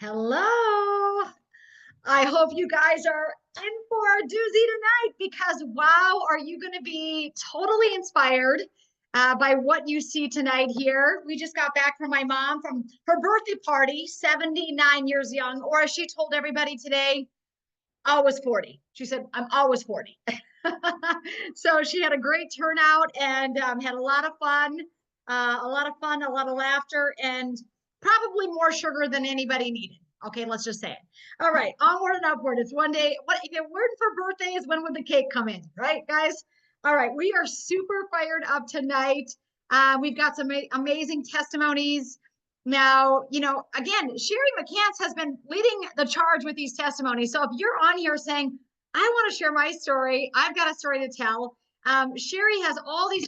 Hello. I hope you guys are in for a doozy tonight because wow, are you going to be totally inspired by what you see tonight here? We just got back from my mom from her birthday party, 79 years young, or as she told everybody today, always 40. She said, I'm always 40. So she had a great turnout and had a lot of fun, a lot of laughter, and probably more sugar than anybody needed. Okay, let's just say it. All right, onward and upward. It's one day. What if it weren't for birthdays? When would the cake come in? Right, guys? All right, we are super fired up tonight. We've got some amazing testimonies. Now, again, Sherry McCants has been leading the charge with these testimonies. So if you're on here saying, I want to share my story, I've got a story to tell. Sherry has all these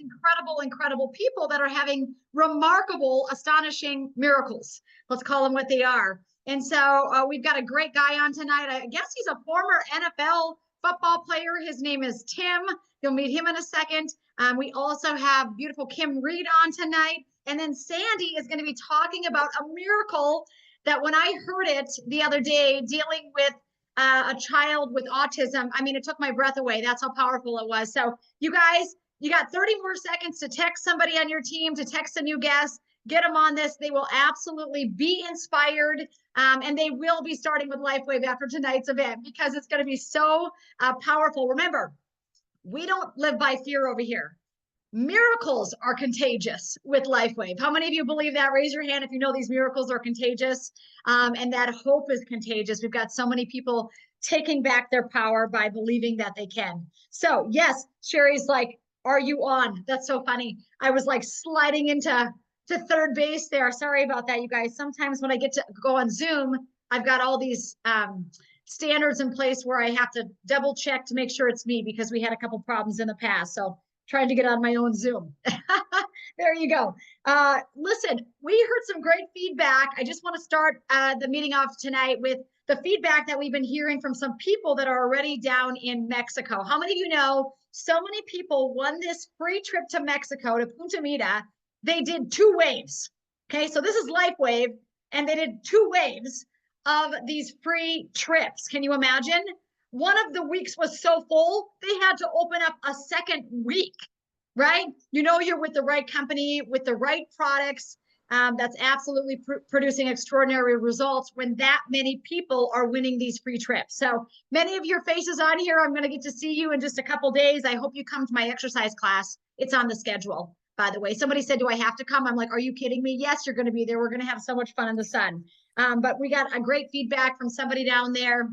incredible people that are having remarkable, astonishing miracles. Let's call them what they are. And so we've got a great guy on tonight. I guess he's a former NFL football player. His name is Tim. You'll meet him in a second. We also have beautiful Kim Reed on tonight. And then Sandy is going to be talking about a miracle that when I heard it the other day, dealing with a child with autism, I mean, it took my breath away. That's how powerful it was. So you guys, you got 30 more seconds to text somebody on your team, to text a new guest, get them on this. They will absolutely be inspired. And they will be starting with LifeWave after tonight's event because it's going to be so powerful. Remember, we don't live by fear over here. Miracles are contagious with LifeWave. How many of you believe that? Raise your hand if you know these miracles are contagious, and that hope is contagious. We've got so many people taking back their power by believing that they can. So yes, Sherry's like, are you on? That's so funny. I was like sliding into third base there. Sorry about that, you guys. Sometimes when I get to go on Zoom, I've got all these standards in place where I have to double check to make sure it's me because we had a couple problems in the past. So trying to get on my own Zoom. There you go. Listen, we heard some great feedback. I just want to start the meeting off tonight with the feedback that we've been hearing from some people that are already down in Mexico. How many of you know so many people won this free trip to Mexico, to Punta Mita? They did 2 waves. Okay, so this is LifeWave, and they did 2 waves of these free trips. Can you imagine? One of the weeks was so full, they had to open up a second week, right? You know, you're with the right company, with the right products. That's absolutely producing extraordinary results when that many people are winning these free trips. So many of your faces on here, I'm going to get to see you in just a couple days. I hope you come to my exercise class. It's on the schedule, by the way. Somebody said, do I have to come? I'm like, are you kidding me? Yes, you're going to be there. We're going to have so much fun in the sun. But we got a great feedback from somebody down there.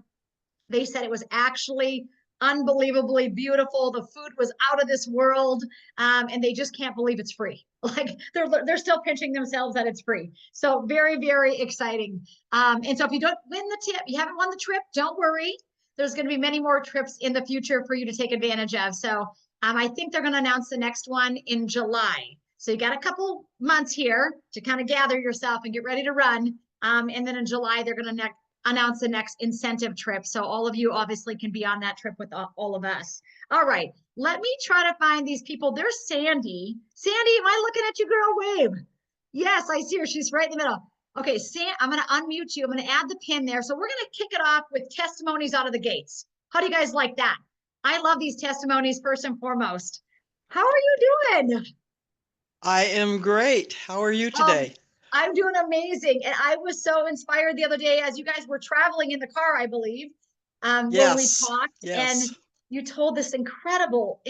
They said it was actually unbelievably beautiful. The food was out of this world, and they just can't believe it's free. Like they're still pinching themselves that it's free. So very exciting. And so if you don't win the tip, you haven't won the trip, don't worry. There's going to be many more trips in the future for you to take advantage of. So I think they're going to announce the next one in July. So you got a couple months here to kind of gather yourself and get ready to run. And then in July, they're going to announce the next incentive trip. So all of you obviously can be on that trip with all of us. All right, let me try to find these people. There's Sandy. Sandy, am I looking at you, girl? Wave. Yes, I see her. She's right in the middle. Okay, I'm going to unmute you. I'm going to add the pin there. So we're going to kick it off with testimonies out of the gates. How do you guys like that? I love these testimonies first and foremost. How are you doing? I am great. How are you today? I'm doing amazing. And I was so inspired the other day as you guys were traveling in the car, I believe, when we talked. Yes. And you told this incredible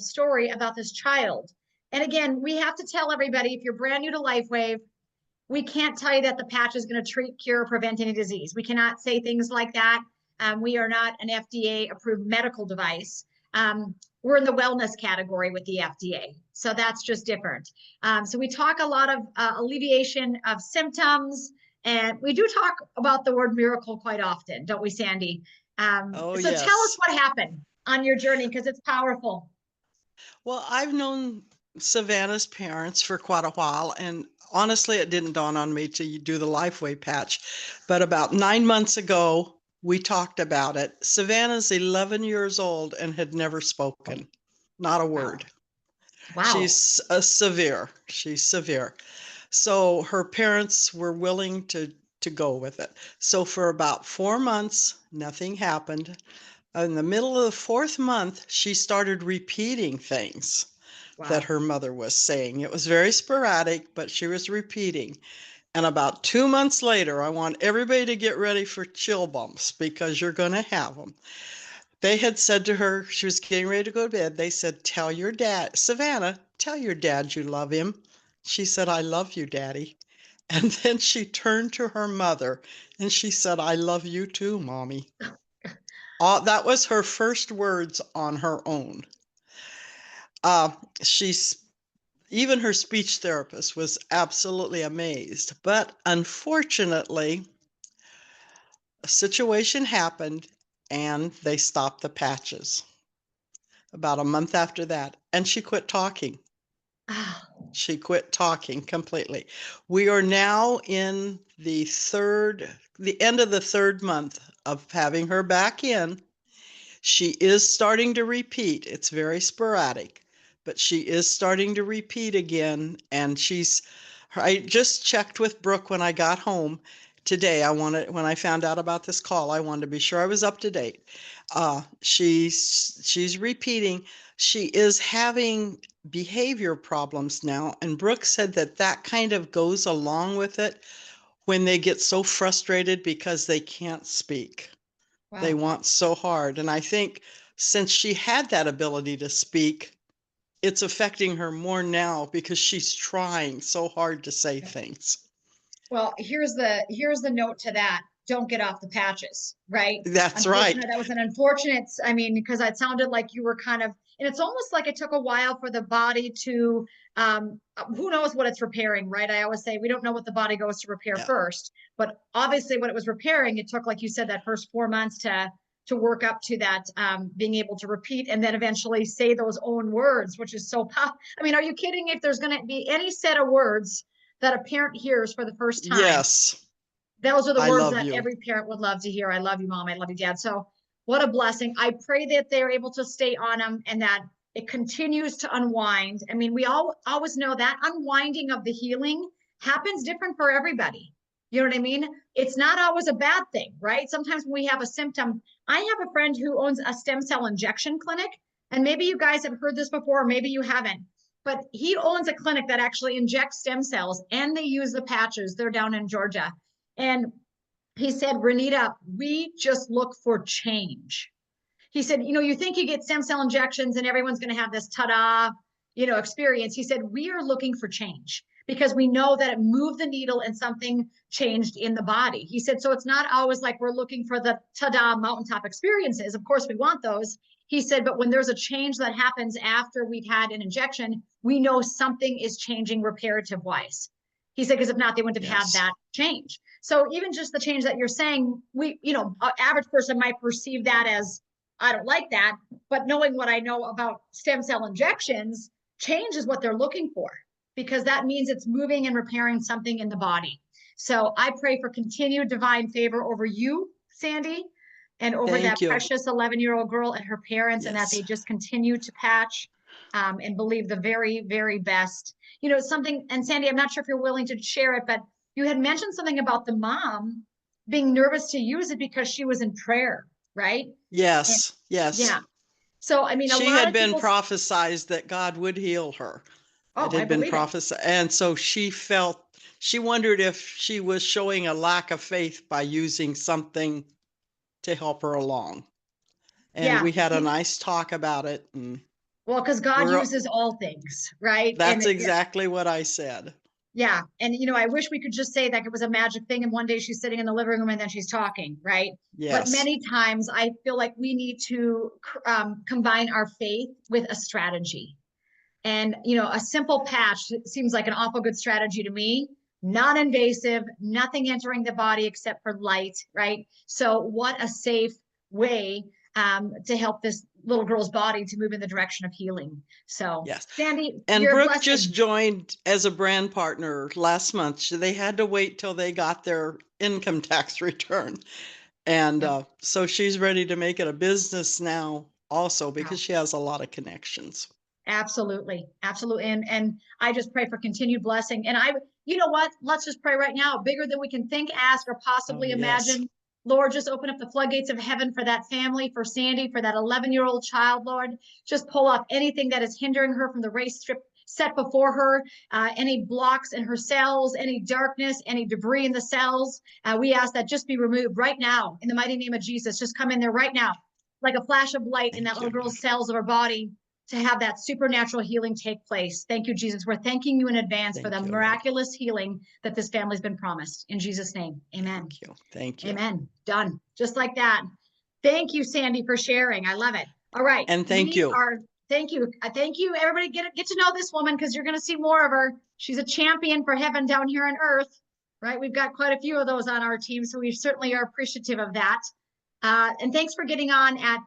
story about this child. And again, we have to tell everybody, if you're brand new to LifeWave, we can't tell you that the patch is going to treat, cure, or prevent any disease. We cannot say things like that. We are not an FDA approved medical device. We're in the wellness category with the FDA. So that's just different. So we talk a lot of alleviation of symptoms, and we do talk about the word miracle quite often, don't we, Sandy? So yes. Tell us what happened on your journey, because it's powerful. Well, I've known Savannah's parents for quite a while, and honestly, it didn't dawn on me to do the LifeWay patch. But about 9 months ago, we talked about it. Savannah's 11 years old and had never spoken, not a word. Wow. She's severe. So her parents were willing to to go with it. So for about 4 months, nothing happened. In the middle of the fourth month, she started repeating things that Wow. her mother was saying. It was very sporadic, but she was repeating. And about 2 months later, I want everybody to get ready for chill bumps because you're going to have them. They had said to her, she was getting ready to go to bed, they said, tell your dad, Savannah, tell your dad you love him. She said, I love you, Daddy. And then she turned to her mother and she said, I love you too, Mommy. That was her first words on her own. Uh, she's Even her speech therapist was absolutely amazed. But unfortunately, a situation happened and they stopped the patches about a month after that. And she quit talking. Ah, She quit talking completely. We are now in the end of the third month of having her back in. She is starting to repeat. It's very sporadic, but she is starting to repeat again. And I just checked with Brooke when I got home today. When I found out about this call, I wanted to be sure I was up to date. She's repeating. She is having behavior problems now. And Brooke said that kind of goes along with it when they get so frustrated because they can't speak. They wow. want so hard. And I think since she had that ability to speak, it's affecting her more now because she's trying so hard to say things. Well, here's the note to that. Don't get off the patches, right? That's right. That was an unfortunate, I mean, because it sounded like you were kind of, and it's almost like it took a while for the body to, who knows what it's repairing, right? I always say we don't know what the body goes to repair Yeah. first, but obviously what it was repairing, it took, like you said, that first 4 months to work up to that, being able to repeat and then eventually say those own words, which is so powerful. I mean, are you kidding? If there's going to be any set of words that a parent hears for the first time, Yes. those are the I words love that you. every parent would love to hear. I love you, Mom. I love you, Dad. So what a blessing. I pray that they're able to stay on them and that it continues to unwind. I mean, we always know that unwinding of the healing happens different for everybody. You know what I mean? It's not always a bad thing, right? Sometimes when we have a symptom, I have a friend who owns a stem cell injection clinic, and maybe you guys have heard this before, or maybe you haven't, but he owns a clinic that actually injects stem cells and they use the patches. They're down in Georgia. And he said, Renita, we just look for change. He said, you think you get stem cell injections and everyone's going to have this ta-da, experience. He said, we are looking for change because we know that it moved the needle and something changed in the body. He said, so it's not always like we're looking for the ta-da mountaintop experiences. Of course, we want those. He said, but when there's a change that happens after we've had an injection, we know something is changing reparative wise. He said, because if not, they wouldn't have had Yes. that change. So even just the change that you're saying, an average person might perceive that as, I don't like that. But knowing what I know about stem cell injections, change is what they're looking for because that means it's moving and repairing something in the body. So I pray for continued divine favor over you, Sandy, and over that Thank you. precious 11-year-old girl and her parents, and that Yes. they just continue to patch and believe the very, very best. Something, and Sandy, I'm not sure if you're willing to share it, but you had mentioned something about the mom being nervous to use it because she was in prayer, right? And Yes. Yes. yeah. So, I mean, a She lot had of been people, prophesized that God would heal her. It oh, I had been believe it. prophesied. And so she wondered if she was showing a lack of faith by using something to help her along. And Yeah. we had a nice talk about it. And Well, because God we're, uses all things, right? And that's exactly what I said. yeah. And, I wish we could just say that it was a magic thing. And one day she's sitting in the living room and then she's talking, right? But Yes. many times I feel like we need to combine our faith with a strategy. And, a simple patch seems like an awful good strategy to me. Non-invasive, nothing entering the body except for light, right? So what a safe way to help this little girl's body to move in the direction of healing. So Yes. Sandy, And you're a Brooke just blessing. joined as a brand partner last month. They had to wait till they got their income tax return. And Yeah. so she's ready to make it a business now also Wow. because she has a lot of connections. Absolutely. Absolutely. And I just pray for continued blessing. And you know what? Let's just pray right now, bigger than we can think, ask, or Oh, possibly yes. imagine. Lord, just open up the floodgates of heaven for that family, for Sandy, for that 11-year-old child, Lord. Just pull off anything that is hindering her from the race strip set before her, any blocks in her cells, any darkness, any debris in the cells. We ask that just be removed right now in the mighty name of Jesus. Just come in there right now, like a flash of light in that Thank little you. girl's cells of her body, to have that supernatural healing take place. Thank you, Jesus. We're thanking you in advance for the Thank you, Lord. miraculous healing that this family's been promised. In Jesus' name, amen. Thank you. Thank you. Amen. Done. Just like that. Thank you, Sandy, for sharing. I love it. All right. And thank you. Thank you. Thank you. Everybody get to know this woman, because you're going to see more of her. She's a champion for heaven down here on earth, right? We've got quite a few of those on our team, so we certainly are appreciative of that. And thanks for getting on at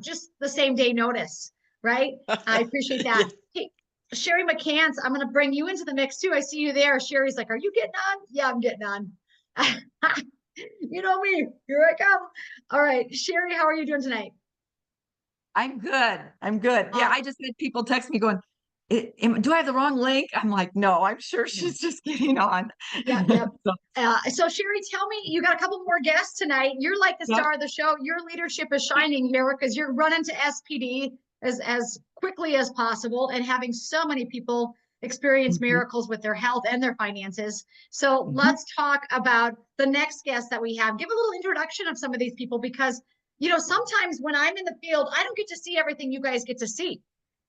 just the same day notice, right? I appreciate that. Yeah. Hey, Sherry McCants, I'm going to bring you into the mix too. I see you there. Sherry's like, are you getting on? Yeah, I'm getting on. You know me. Here I come. All right. Sherry, how are you doing tonight? I'm good. I'm good. Yeah, I just had people text me going, do I have the wrong link? I'm like, no, I'm sure she's just getting on. Yeah. So Sherry, tell me, you got a couple more guests tonight. You're like the star of the show. Your leadership is shining here because you're running to SPD as quickly as possible and having so many people experience miracles with their health and their finances. So let's talk about the next guest that we have. Give a little introduction of some of these people, because sometimes when I'm in the field, I don't get to see everything you guys get to see.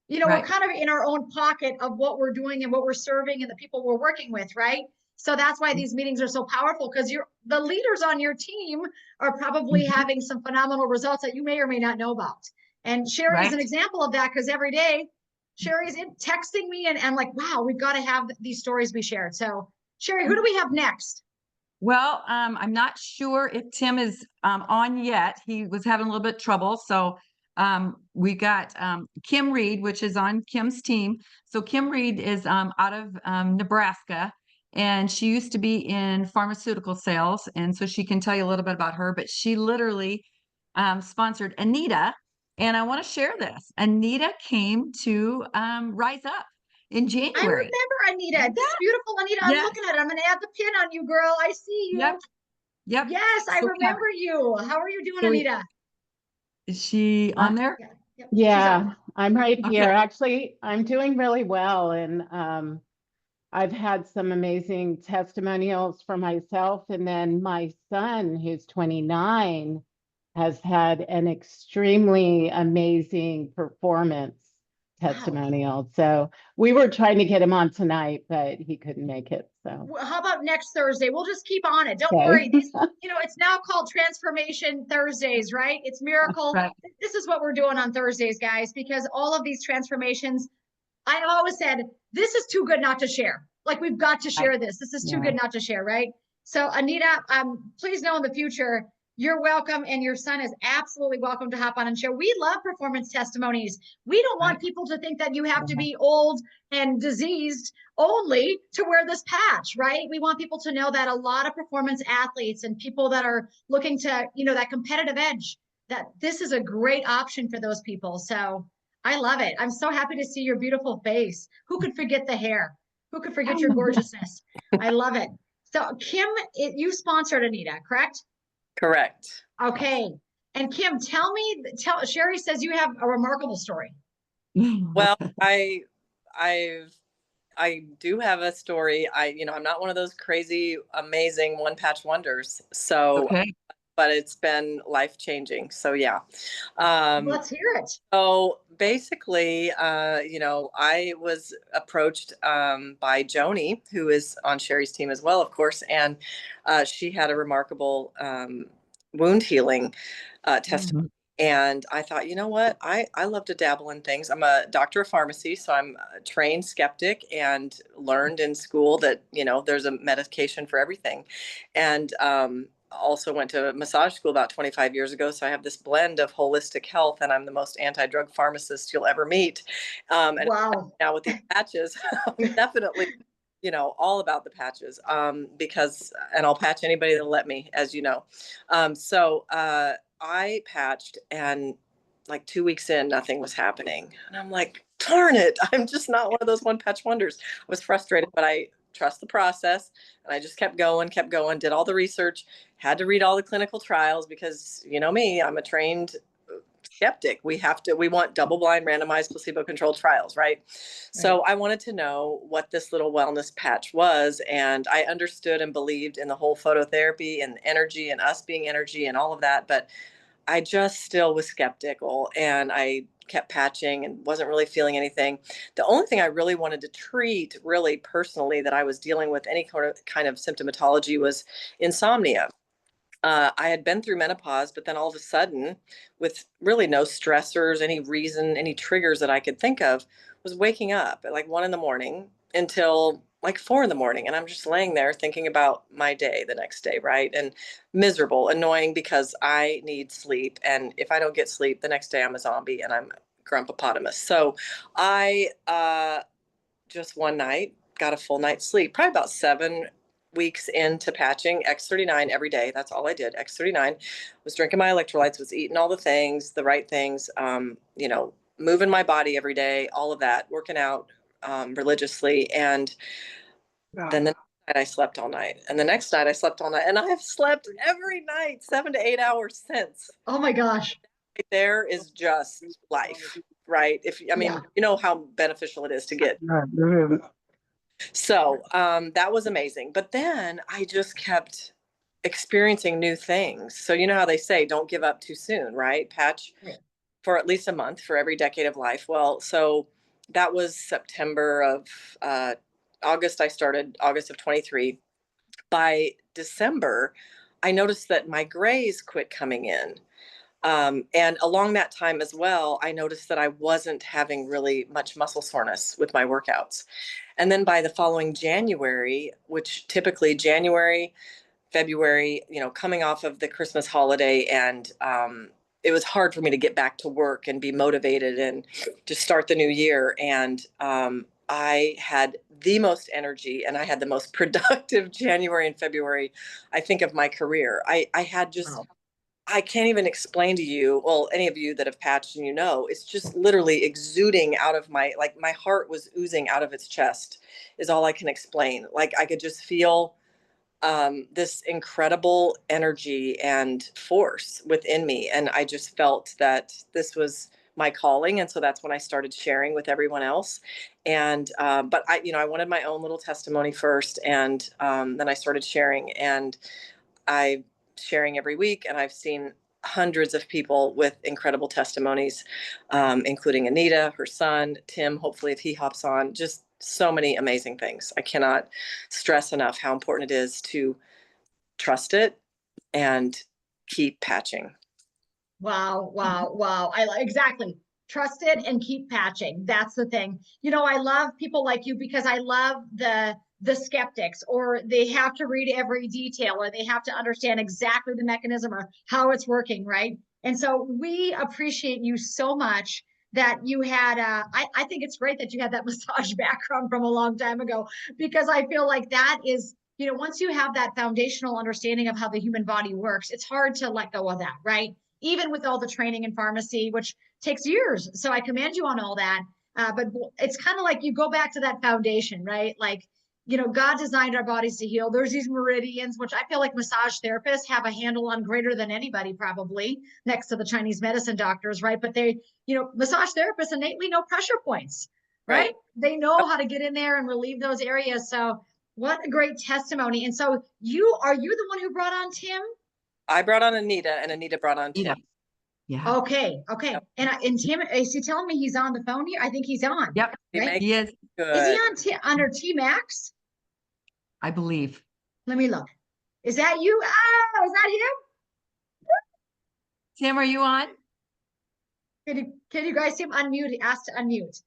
We're kind of in our own pocket of what we're doing and what we're serving and the people we're working with, right? So that's why these meetings are so powerful, because the leaders on your team are probably having some phenomenal results that you may or may not know about. And Sherry is an example of that, because every day Sherry's texting me and I'm like, wow, we've got to have these stories be shared. So Sherry, who do we have next? Well, I'm not sure if Tim is on yet. He was having a little bit of trouble. So we got Kim Reed, which is on Kim's team. So Kim Reed is out of Nebraska, and she used to be in pharmaceutical sales. And so she can tell you a little bit about her, but she literally sponsored Anita. And I want to share this. Anita came to Rise Up in January. I remember Anita. This beautiful Anita. I'm looking at it. I'm going to add the pin on you, girl. I see you. Yep. Yes, I remember you. How are you doing, Anita? Is she on there? Yeah, I'm right here. Actually, I'm doing really well. And I've had some amazing testimonials for myself. And then my son, who's 29, has had an extremely amazing performance testimonial. So we were trying to get him on tonight, but he couldn't make it. So how about next Thursday? We'll just keep on it. Don't worry. It's now called Transformation Thursdays, right? It's miracle. Right. This is what we're doing on Thursdays, guys, because all of these transformations, I've always said, this is too good not to share. Like, we've got to share this. This is too good not to share, right? So Anita, please know in the future, you're welcome, and your son is absolutely welcome to hop on and share. We love performance testimonies. We don't want people to think that you have to be old and diseased only to wear this patch, right? We want people to know that a lot of performance athletes and people that are looking to, that competitive edge, that this is a great option for those people. So I love it. I'm so happy to see your beautiful face. Who could forget the hair? Who could forget your gorgeousness? I love it. So Kim, you sponsored Anita, correct? Correct. Okay. And Kim, Sherry says you have a remarkable story. Well, I do have a story. I'm not one of those crazy, amazing one patch wonders. So, but it's been life-changing. So yeah. Let's hear it. So basically, I was approached by Joni, who is on Sherry's team as well, of course. And she had a remarkable wound healing testimony. And I thought, you know what? I love to dabble in things. I'm a doctor of pharmacy, so I'm a trained skeptic and learned in school that, there's a medication for everything. And also went to massage school about 25 years ago. So I have this blend of holistic health, and I'm the most anti-drug pharmacist you'll ever meet. And now with these patches, definitely, all about the patches, because, and I'll patch anybody that'll let me, as you know. So I patched, and like 2 weeks in, nothing was happening. And I'm like, darn it, I'm just not one of those one patch wonders. I was frustrated, but I trust the process. And I just kept going, did all the research, had to read all the clinical trials because, you know me, I'm a trained skeptic. We want double blind randomized placebo controlled trials, right? So I wanted to know what this little wellness patch was. And I understood and believed in the whole phototherapy and energy and us being energy and all of that. But I just still was skeptical, and I kept patching and wasn't really feeling anything. The only thing I really wanted to treat really personally that I was dealing with any kind of symptomatology was insomnia. I had been through menopause, but then all of a sudden, with really no stressors, any reason, any triggers that I could think of, was waking up at like 1 a.m. until like 4 a.m. And I'm just laying there thinking about my day the next day, right? And miserable, annoying because I need sleep. And if I don't get sleep, the next day I'm a zombie and I'm grumpopotamus. So I just one night got a full night's sleep, probably about 7 weeks into patching X39 every day. That's all I did. X39, was drinking my electrolytes, was eating all the things, the right things, moving my body every day, all of that, working out religiously. And then the next night I slept all night. And the next night I slept all night. And I have slept every night, 7 to 8 hours since. Oh my gosh. Right there is just life, right? You know how beneficial it is to get. So that was amazing. But then I just kept experiencing new things. So you know how they say, don't give up too soon, right? Patch for at least a month for every decade of life. Well, so that was September of August. I started August of 23. By December, I noticed that my grays quit coming in. And along that time as well, I noticed that I wasn't having really much muscle soreness with my workouts. And then by the following January, which typically January, February, coming off of the Christmas holiday, and it was hard for me to get back to work and be motivated and just start the new year. And I had the most energy and I had the most productive January and February, I think, of my career. I had just, I can't even explain to you, well, any of you that have patched and it's just literally exuding out of my heart was oozing out of its chest is all I can explain. Like I could just feel this incredible energy and force within me. And I just felt that this was my calling. And so that's when I started sharing with everyone else. And, but I wanted my own little testimony first. And then I started sharing, and I sharing every week. And I've seen hundreds of people with incredible testimonies, including Anita, her son, Tim, hopefully if he hops on, just so many amazing things. I cannot stress enough how important it is to trust it and keep patching. Wow, wow, wow. Exactly. Trust it and keep patching. That's the thing. I love people like you because I love the skeptics, or they have to read every detail, or they have to understand exactly the mechanism or how it's working, right? And so we appreciate you so much that you had I think it's great that you had that massage background from a long time ago, because I feel like that is, once you have that foundational understanding of how the human body works, it's hard to let go of that, right? Even with all the training in pharmacy, which takes years. So I commend you on all that. But it's kind of like you go back to that foundation, right? Like, God designed our bodies to heal. There's these meridians, which I feel like massage therapists have a handle on greater than anybody, probably next to the Chinese medicine doctors, right? But they, massage therapists innately know pressure points, right? They know how to get in there and relieve those areas. So what a great testimony. And so are you the one who brought on Tim? I brought on Anita, and Anita brought on Tim. Yeah. Okay. Yep. And Tim, is he telling me he's on the phone here? I think he's on. Yep. Right? He is. Good. Is he under T Max? I believe. Let me look. Is that you? Oh, is that him? Tim, are you on? Can you guys see him? Unmute. Ask to unmute.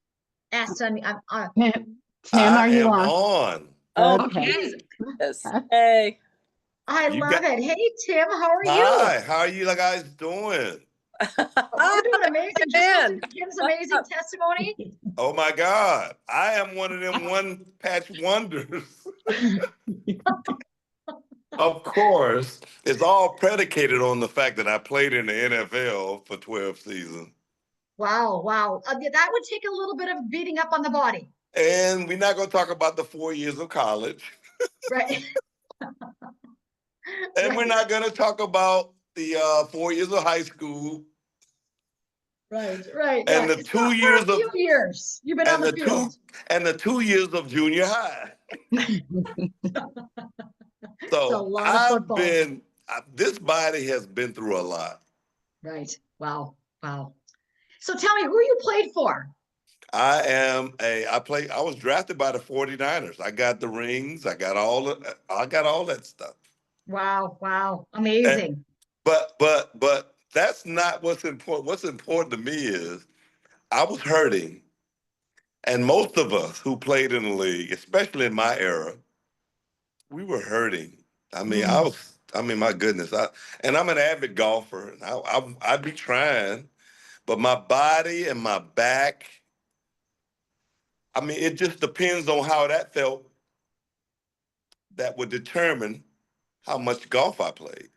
Tim, are you on? on? Oh, Okay. yes. Hey. I love it. Hey, Tim, how are you? Hi, how are you guys doing? We're doing amazing. Just listening to Tim's amazing testimony. Oh my God, I am one of them one patch wonders. Of course, it's all predicated on the fact that I played in the NFL for 12 seasons. Wow, wow. That would take a little bit of beating up on the body. And we're not going to talk about the 4 years of college. Right. And we're Right. not going to talk about the 4 years of high school Right, right. Yeah. and the It's not 2 for years a of few years. You've been on and the the two field. and the 2 years of junior high. It's a So lot of football. this body has been through a lot. Right. Wow. Wow. So tell me, who you played for? I was drafted by the 49ers. I got the rings. I got all that stuff. Wow. Wow. And, Amazing. but that's not what's important. What's important to me is I was hurting. And most of us who played in the league, especially in my era, we were hurting. Mm. My goodness. And I'm an avid golfer. And I'd be trying, but my body and my back, it just depends on how that felt. That would determine how much golf I played.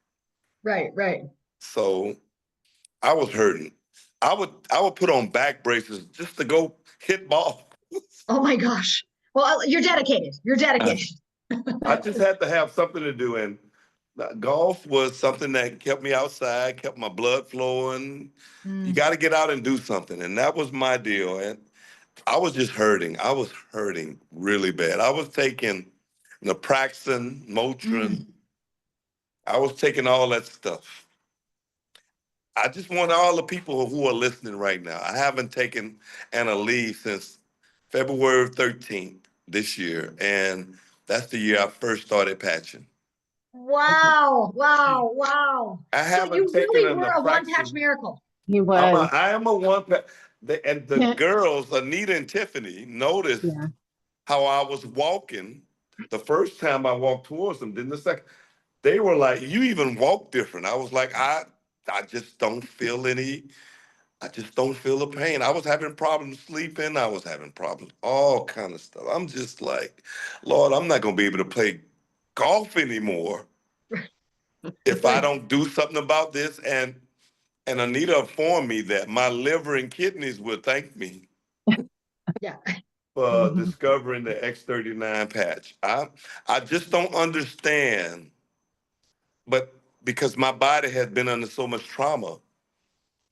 Right, right. So I was hurting. I would put on back braces just to go hit balls. Oh my gosh. Well, you're dedicated. You're dedicated. I just had to have something to do, and golf was something that kept me outside, kept my blood flowing. You Mm, got to get out and do something, and that was my deal. And I was just hurting. I was hurting really bad. I was taking naproxen, Motrin. mm. I was taking all that stuff. I just want all the people who are listening right now. I haven't taken an Aleve since February 13th this year, and that's the year I first started patching. Wow, wow, wow. I So haven't you taken really a were a one-patch naproxen. miracle. He was. I am a one. And the Yeah. girls, Anita and Tiffany, noticed Yeah. how I was walking. The first time I walked towards them, then the second, they were like, "You even walk different." I was like, I just don't feel any. I just don't feel the pain. I was having problems sleeping. I was having problems, all kind of stuff. I'm just like, Lord, I'm not gonna be able to play golf anymore if I Right. don't do something about this. And Anita informed me that my liver and kidneys would thank me Yeah. for Mhm. discovering the X39 patch. I just don't understand, but because my body has been under so much trauma,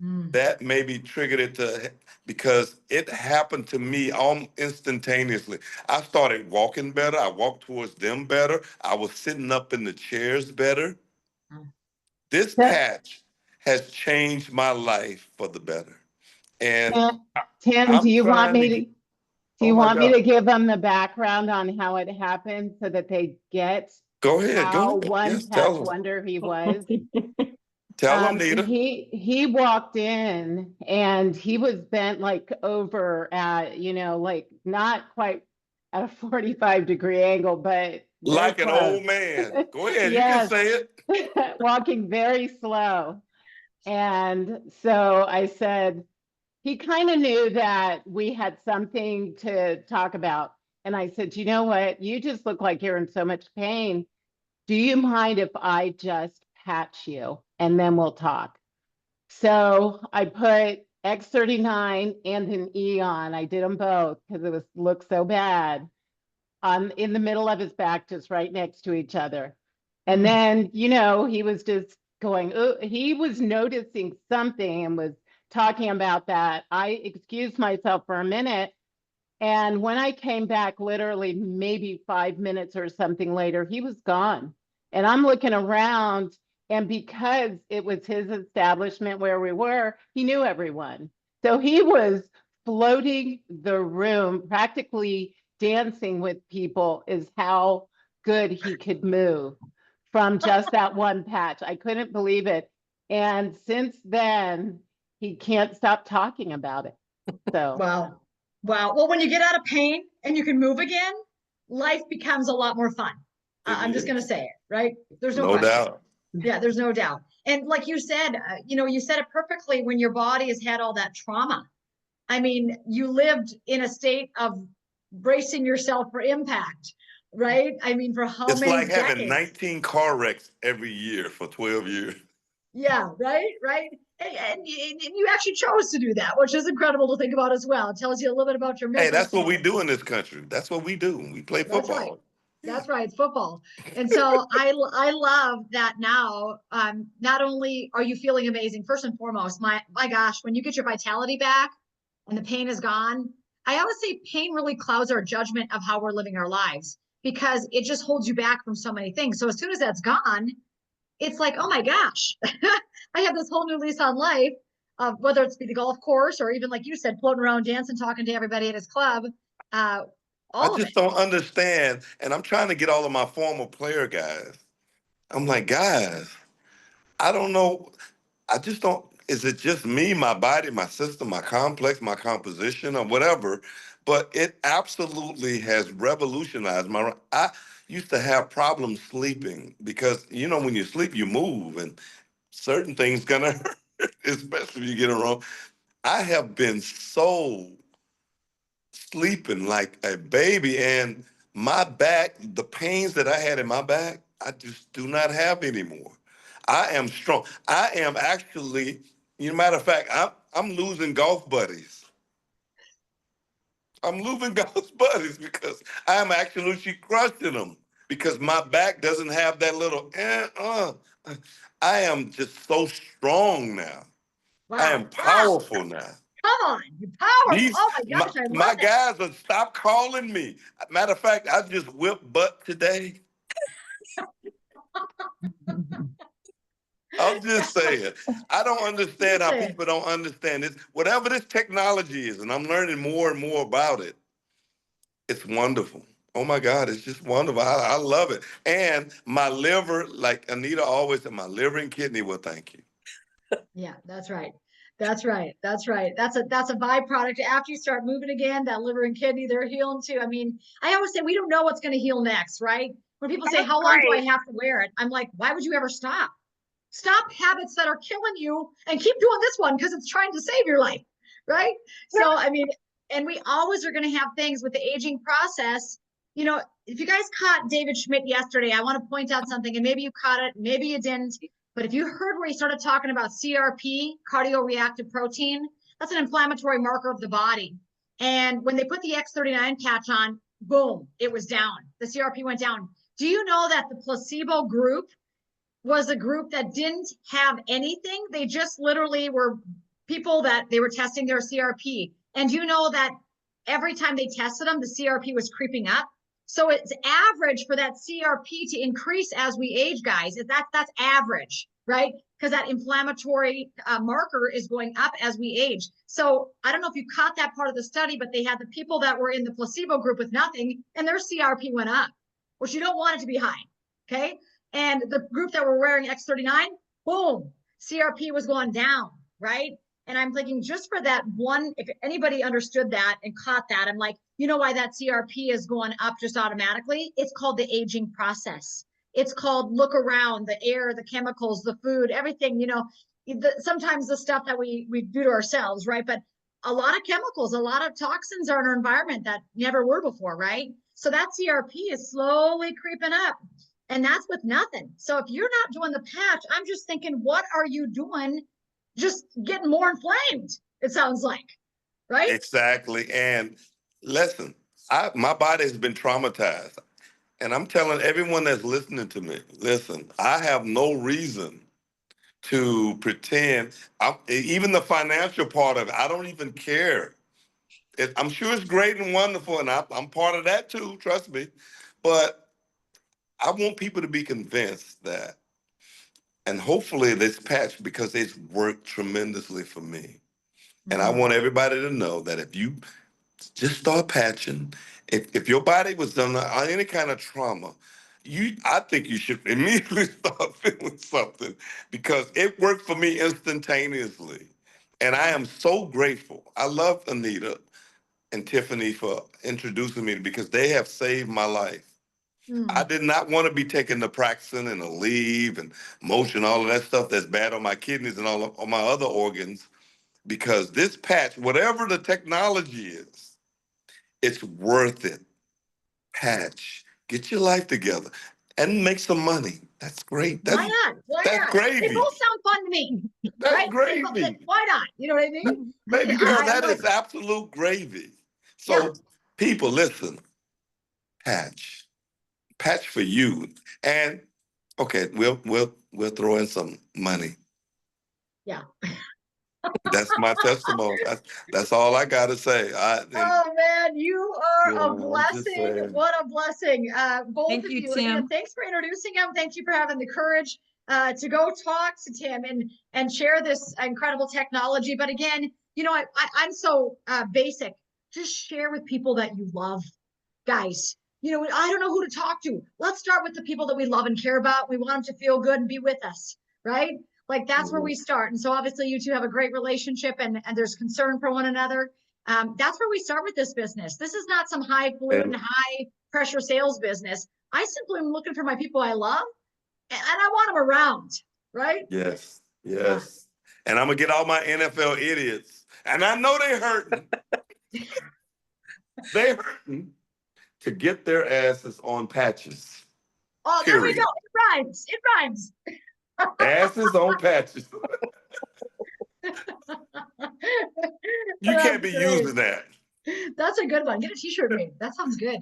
Mm, that maybe triggered it because it happened to me almost instantaneously. I started walking better. I walked towards them better. I was sitting up in the chairs better. mm. This So, patch has changed my life for the better. And Tim, Tim, I'm trying to get, do oh you my want me God. to give them the background on how it happened so that they get Go ahead. Go how ahead. one Yes, patch tell them. wonder he was? Tell them, Nita. He walked in and he was bent like over at, like not quite at a 45-degree angle, but very Like an close. old man. Go ahead. You can Yes, say it. walking very slow. And so I said, he kind of knew that we had something to talk about. And I said, you know what? You just look like you're in so much pain. Do you mind if I just patch you and then we'll talk? So I put X39 and an E on. I did them both because it was looked so bad on in the middle of his back, just right next to each other. And Mm. then, he was just going, "Ooh," he was noticing something and was talking about that. I excused myself for a minute. And when I came back, literally maybe 5 minutes or something later, he was gone. And I'm looking around, and because it was his establishment where we were, he knew everyone. So he was floating the room, practically dancing with people, is how good he could move from just that one patch. I couldn't believe it. And since then, he can't stop talking about it. So. Wow. Wow. Well, when you get out of pain and you can move again, life becomes a lot more fun. It I'm just going to is. say it, right? There's no No question. doubt. Yeah, there's no doubt. And like you said, you said it perfectly when your body has had all that trauma. I mean, you lived in a state of bracing yourself for impact, right? I mean, for how It's many like having decades? 19 car wrecks every year for 12 years. Yeah, right, right. And you actually chose to do that, which is incredible to think about as well. It tells you a little bit about your Hey, mission. that's what we do in this country. That's what we do. We play That's right. football. That's right. It's football. And so I love that now. Not only are you feeling amazing, first and foremost, my gosh, when you get your vitality back and the pain is gone, I always say pain really clouds our judgment of how we're living our lives because it just holds you back from so many things. So as soon as that's gone, it's like, oh my gosh, I have this whole new lease on life. Whether it's be the golf course or even like you said, floating around dancing, talking to everybody at his club, uh, I all of it. just don't understand. And I'm trying to get all of my former player guys. I'm like, guys, I don't know. I just don't. Is it just me, my body, my system, my complex, my composition, or whatever? But it absolutely has revolutionized my. I used to have problems sleeping because when you sleep, you move, and certain things gonna hurt, especially if you get it wrong. I have been so sleeping like a baby, and my back, the pains that I had in my back, I just do not have anymore. I am strong. I am actually, matter of fact, I'm losing golf buddies. I'm losing golf buddies because I'm actually crushing them because my back doesn't have that little. I am just so strong now. I am Wow. Wow. powerful now. Come on. You powerful. These Oh my gosh. I my love it. guys will stop calling me. Matter of fact, I just whipped butt today. I'm just saying. I don't You understand how say it. people don't understand this. Whatever this technology is, and I'm learning more and more about it, it's wonderful. Oh my God, it's just wonderful. I love it. And my liver, like Anita always said, my liver and kidney will thank you. Yeah, that's right. That's right. That's right. That's a byproduct. After you start moving again, that liver and kidney, they're healing too. I mean, I always say we don't know what's going to heal next, right? When people say, how long do I have to wear it? I'm like, why would you ever stop? Stop habits that are killing you and keep doing this one because it's trying to save your life, right? So, I mean, and we always are going to have things with the aging process. If you guys caught David Schmidt yesterday, I want to point out something, and maybe you caught it, maybe you didn't. But if you heard where he started talking about CRP, cardioreactive protein, that's an inflammatory marker of the body. And when they put the X39 patch on, boom, it was down. The CRP went down. Do you know that the placebo group was a group that didn't have anything? They just literally were people that they were testing their CRP. And you know that every time they tested them, the CRP was creeping up. So it's average for that CRP to increase as we age, guys. That's average, right? Because that inflammatory marker is going up as we age. So I don't know if you caught that part of the study, but they had the people that were in the placebo group with nothing, and their CRP went up, which you don't want it to be high. Okay. And the group that were wearing X39, boom, CRP was going down, right? And I'm thinking just for that one, if anybody understood that and caught that, I'm like, you know why that CRP is going up just automatically? It's called the aging process. It's called look around, the air, the chemicals, the food, everything, sometimes the stuff that we do to ourselves, right? But a lot of chemicals, a lot of toxins are in our environment that never were before, right? So that CRP is slowly creeping up. And that's with nothing. So if you're not doing the patch, I'm just thinking, what are you doing? Just getting more inflamed, it sounds like, right? Exactly. And listen, my body has been traumatized. And I'm telling everyone that's listening to me, listen, I have no reason to pretend. Even the financial part of it, I don't even care. I'm sure it's great and wonderful, and I'm part of that too, trust me. But I want people to be convinced that, and hopefully this patch, because it's worked tremendously for me. And I want everybody to know that if you just start patching, if your body was done any kind of trauma, I think you should immediately start feeling something because it worked for me instantaneously. And I am so grateful. I love Anita and Tiffany for introducing me because they have saved my life. I did not want to be taking naproxen and Aleve and motion, all of that stuff that's bad on my kidneys and all on my other organs, because this patch, whatever the technology is, it's worth it. Patch, get your life together. and make some money. That's great. Why not? Why that's not? They gravy. both sound fun to me. That's Right? gravy. Why not? You know what I mean? Baby girl, I that like is it. absolute gravy. So Yeah. people, listen, patch for you. And okay, we'll throw in some money. Yeah. That's my testimony. That's all I gotta say. Oh man, you are a I'm just blessing. saying. What a blessing. Both Thank of you, you. Tim. Again, thanks for introducing him. Thank you for having the courage to go talk to Tim and share this incredible technology. But again, you know, I'm so basic. Just share with people that you love, guys. You know, I don't know who to talk to. Let's start with the people that we love and care about. We want them to feel good and be with us, right? Like that's where we start. And so obviously you two have a great relationship and there's concern for one another. That's where we start with this business. This is not some highfalutin, high pressure sales business. I simply am looking for my people I love and I want them around, right? Yes. And I'm gonna get all my NFL idiots. And I know they hurting. They hurting to get their asses on patches. Oh, there we go. It rhymes. It rhymes. Asses on patches. You can't be using that. That's a good one. Get a t-shirt made. That sounds good.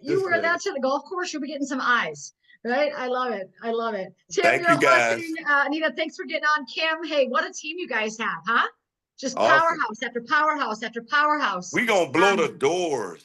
You wear that to the golf course, you'll be getting some eyes. Right? I love it. I love it. Tim, Thank you're you, guys. Anita, thanks for getting on. Kim, hey, what a team you guys have, huh? Just Awesome. powerhouse after powerhouse after powerhouse. We gonna blow the doors.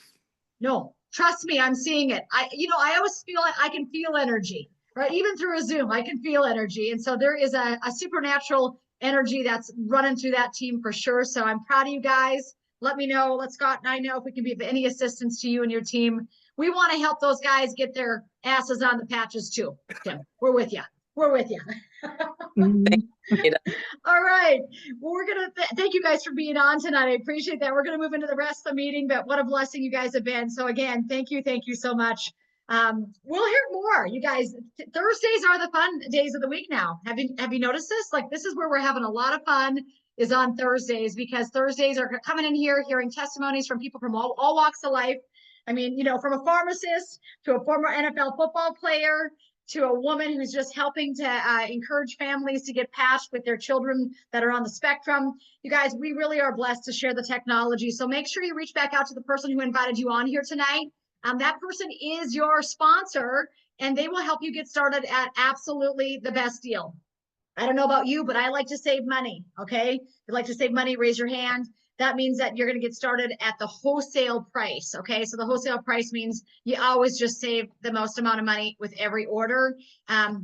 No, trust me, I'm seeing it. I always feel it. I can feel energy, right? Even through a Zoom, I can feel energy. And so there is a supernatural energy that's running through that team for sure. So I'm proud of you guys. Let me know. Let Scott and I know if we can be of any assistance to you and your team. We want to help those guys get their asses on the patches too. Tim, we're with you. We're with you. All right. Well, we're going to thank you guys for being on tonight. I appreciate that. We're going to move into the rest of the meeting, but what a blessing you guys have been. So again, thank you. Thank you so much. We'll hear more. You guys, Thursdays are the fun days of the week now. Have you noticed this? Like, this is where we're having a lot of fun, is on Thursdays, because Thursdays are coming in here, hearing testimonies from people from all walks of life. I mean, you know, from a pharmacist to a former NFL football player to a woman who's just helping to encourage families to get patched with their children that are on the spectrum. You guys, we really are blessed to share the technology. So make sure you reach back out to the person who invited you on here tonight. That person is your sponsor, and they will help you get started at absolutely the best deal. I don't know about you, but I like to save money, okay? If you'd like to save money, raise your hand. That means that you're going to get started at the wholesale price, okay? So the wholesale price means you always just save the most amount of money with every order.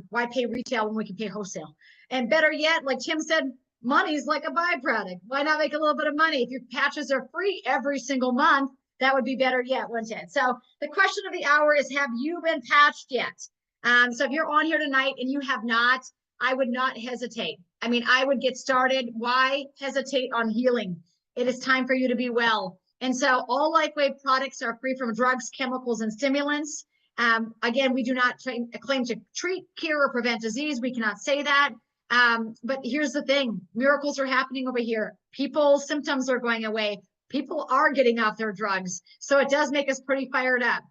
Why pay retail when we can pay wholesale? And better yet, like Tim said, money's like a byproduct. Why not make a little bit of money? If your patches are free every single month, that would be better yet, wouldn't it? So the question of the hour is, have you been patched yet? So if you're on here tonight and you have not, I would not hesitate. I mean, I would get started. Why hesitate on healing? It is time for you to be well. And so all LifeWave products are free from drugs, chemicals, and stimulants. Again, we do not claim to treat, cure, or prevent disease. We cannot say that. But here's the thing. Miracles are happening over here. People's symptoms are going away. People are getting off their drugs. So it does make us pretty fired up.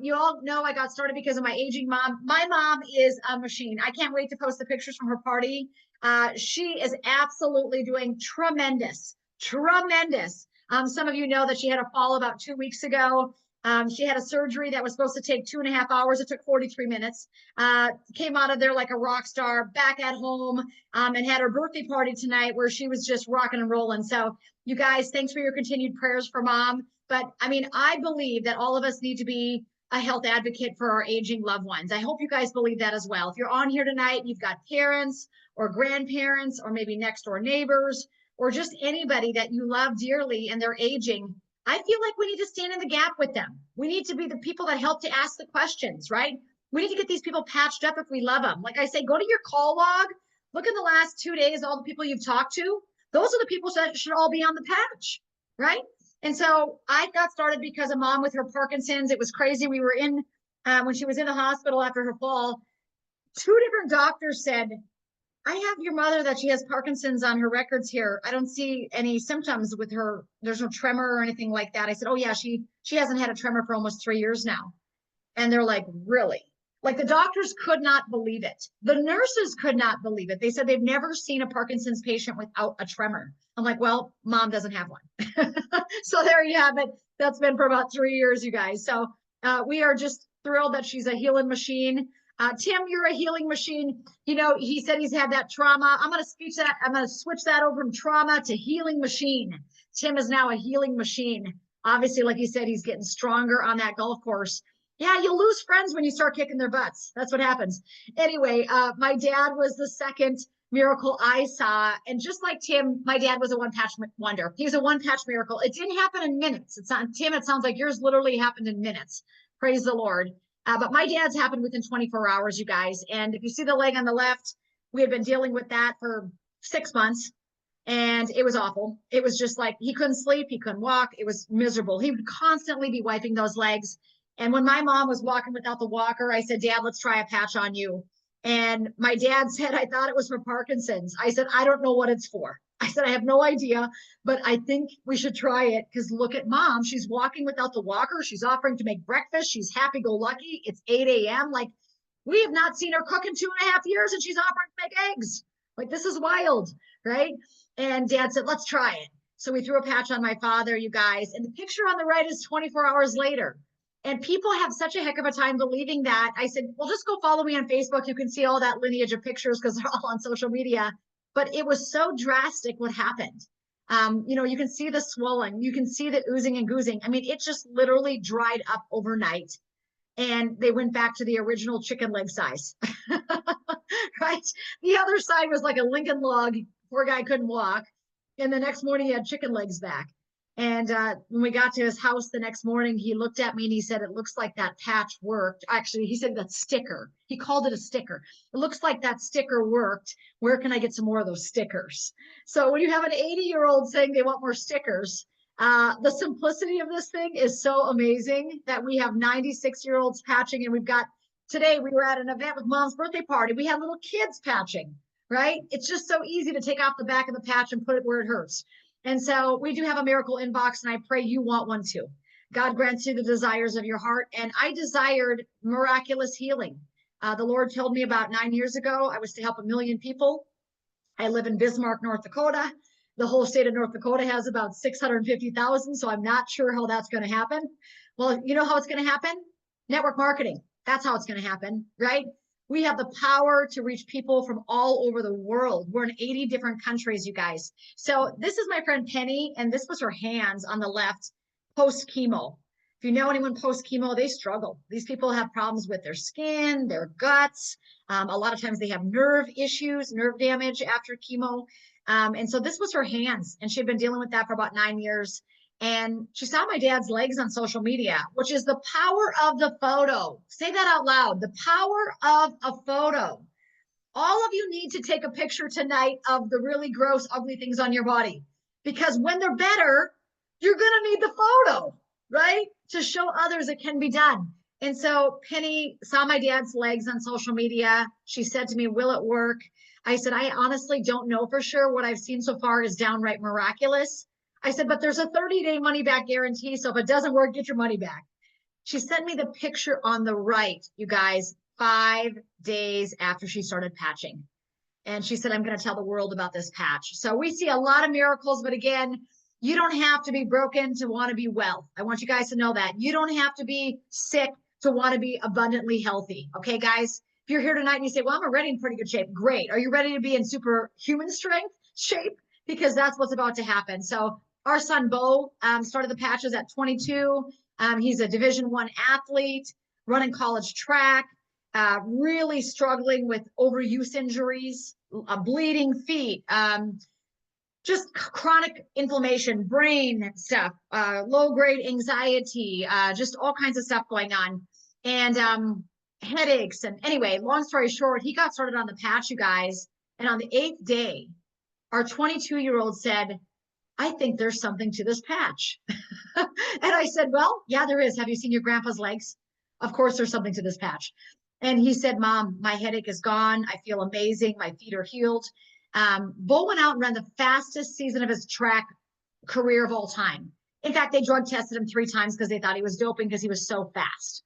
You all know I got started because of my aging mom. My mom is a machine. I can't wait to post the pictures from her party. She is absolutely doing tremendous. Some of you know that she had a fall about 2 weeks ago. She had a surgery that was supposed to take 2.5 hours. It took 43 minutes. Came out of there like a rock star, back at home, and had her birthday party tonight where she was just rocking and rolling. So you guys, thanks for your continued prayers for mom. But I mean, I believe that all of us need to be a health advocate for our aging loved ones. I hope you guys believe that as well. If you're on here tonight, you've got parents or grandparents or maybe next door neighbors or just anybody that you love dearly and they're aging, I feel like we need to stand in the gap with them. We need to be the people that help to ask the questions, right? We need to get these people patched up if we love them. Like I say, go to your call log, look in the last 2 days, all the people you've talked to. Those are the people that should all be on the patch, right? And so I got started because of mom with her Parkinson's. It was crazy. We were in, when she was in the hospital after her fall, 2 different doctors said, I have your mother that she has Parkinson's on her records here. I don't see any symptoms with her. There's no tremor or anything like that. I said, oh yeah, she hasn't had a tremor for almost 3 years now. And they're like, really? Like the doctors could not believe it. The nurses could not believe it. They said they've never seen a Parkinson's patient without a tremor. I'm like, well, mom doesn't have one. So there you have it. That's been for about 3 years, you guys. So we are just thrilled that she's a healing machine. Tim, you're a healing machine. You know, he said he's had that trauma. I'm going to switch that over from trauma to healing machine. Tim is now a healing machine. Obviously, like you said, he's getting stronger on that golf course. Yeah, you'll lose friends when you start kicking their butts. That's what happens. Anyway, my dad was the second miracle I saw. And just like Tim, my dad was a one-patch wonder. He was a one-patch miracle. It didn't happen in minutes. It's not, Tim, it sounds like yours literally happened in minutes. Praise the Lord. But my dad's happened within 24 hours, you guys. And if you see the leg on the left, we had been dealing with that for 6 months. And it was awful. It was just like he couldn't sleep. He couldn't walk. It was miserable. He would constantly be wiping those legs. And when my mom was walking without the walker, I said, Dad, let's try a patch on you. And my dad said, I thought it was for Parkinson's. I said, I don't know what it's for. I said, I have no idea, but I think we should try it because look at mom. She's walking without the walker. She's offering to make breakfast. She's happy-go-lucky. It's 8 a.m. Like, we have not seen her cook in 2.5 years and she's offering to make eggs. Like, this is wild, right? And Dad said, let's try it. So we threw a patch on my father, you guys. And the picture on the right is 24 hours later. And people have such a heck of a time believing that. I said, well, just go follow me on Facebook. You can see all that lineage of pictures because they're all on social media. But it was so drastic what happened. You know, you can see the swelling. You can see the oozing and goozing. I mean, it just literally dried up overnight. And they went back to the original chicken leg size, right? The other side was like a Lincoln log. Poor guy couldn't walk. And the next morning he had chicken legs back. And when we got to his house the next morning, he looked at me and he said, it looks like that patch worked. Actually, he said that sticker. He called it a sticker. It looks like that sticker worked. Where can I get some more of those stickers? So when you have an 80-year-old saying they want more stickers, the simplicity of this thing is so amazing that we have 96-year-olds patching. And we've got, today we were at an event with mom's birthday party. We had little kids patching, right? It's just so easy to take off the back of the patch and put it where it hurts. And so we do have a miracle inbox, and I pray you want one too. God grants you the desires of your heart. And I desired miraculous healing. The Lord told me about 9 years ago, I was to help 1 million people. I live in Bismarck, North Dakota. The whole state of North Dakota has about 650,000. So I'm not sure how that's going to happen. Well, you know how it's going to happen? Network marketing. That's how it's going to happen, right? We have the power to reach people from all over the world. We're in 80 different countries, you guys. So this is my friend Penny, and this was her hands on the left post-chemo. If you know anyone post-chemo, they struggle. These people have problems with their skin, their guts. A lot of times they have nerve issues, nerve damage after chemo. And so this was her hands, and she'd been dealing with that for about 9 years. And she saw my dad's legs on social media, which is the power of the photo. Say that out loud. The power of a photo. All of you need to take a picture tonight of the really gross, ugly things on your body, because when they're better, you're going to need the photo, right? To show others it can be done. And so Penny saw my dad's legs on social media. She said to me, will it work? I said, I honestly don't know for sure. What I've seen so far is downright miraculous. I said, but there's a 30-day money back guarantee. So if it doesn't work, get your money back. She sent me the picture on the right, you guys, 5 days after she started patching. And she said, I'm going to tell the world about this patch. So we see a lot of miracles, but again, you don't have to be broken to want to be well. I want you guys to know that. You don't have to be sick to want to be abundantly healthy. Okay, guys? If you're here tonight and you say, well, I'm already in pretty good shape. Great. Are you ready to be in superhuman strength shape? Because that's what's about to happen. So our son, Bo, started the patches at 22. He's a Division I athlete, running college track, really struggling with overuse injuries, bleeding feet, just chronic inflammation, brain stuff, low-grade anxiety, just all kinds of stuff going on, and headaches. And anyway, long story short, he got started on the patch, you guys. And on the 8th day, our 22-year-old said, I think there's something to this patch. And I said, well, yeah, there is. Have you seen your grandpa's legs? Of course, there's something to this patch. And he said, Mom, my headache is gone. I feel amazing. My feet are healed. Bo went out and ran the fastest season of his track career of all time. In fact, they drug tested him 3 times because they thought he was doping because he was so fast.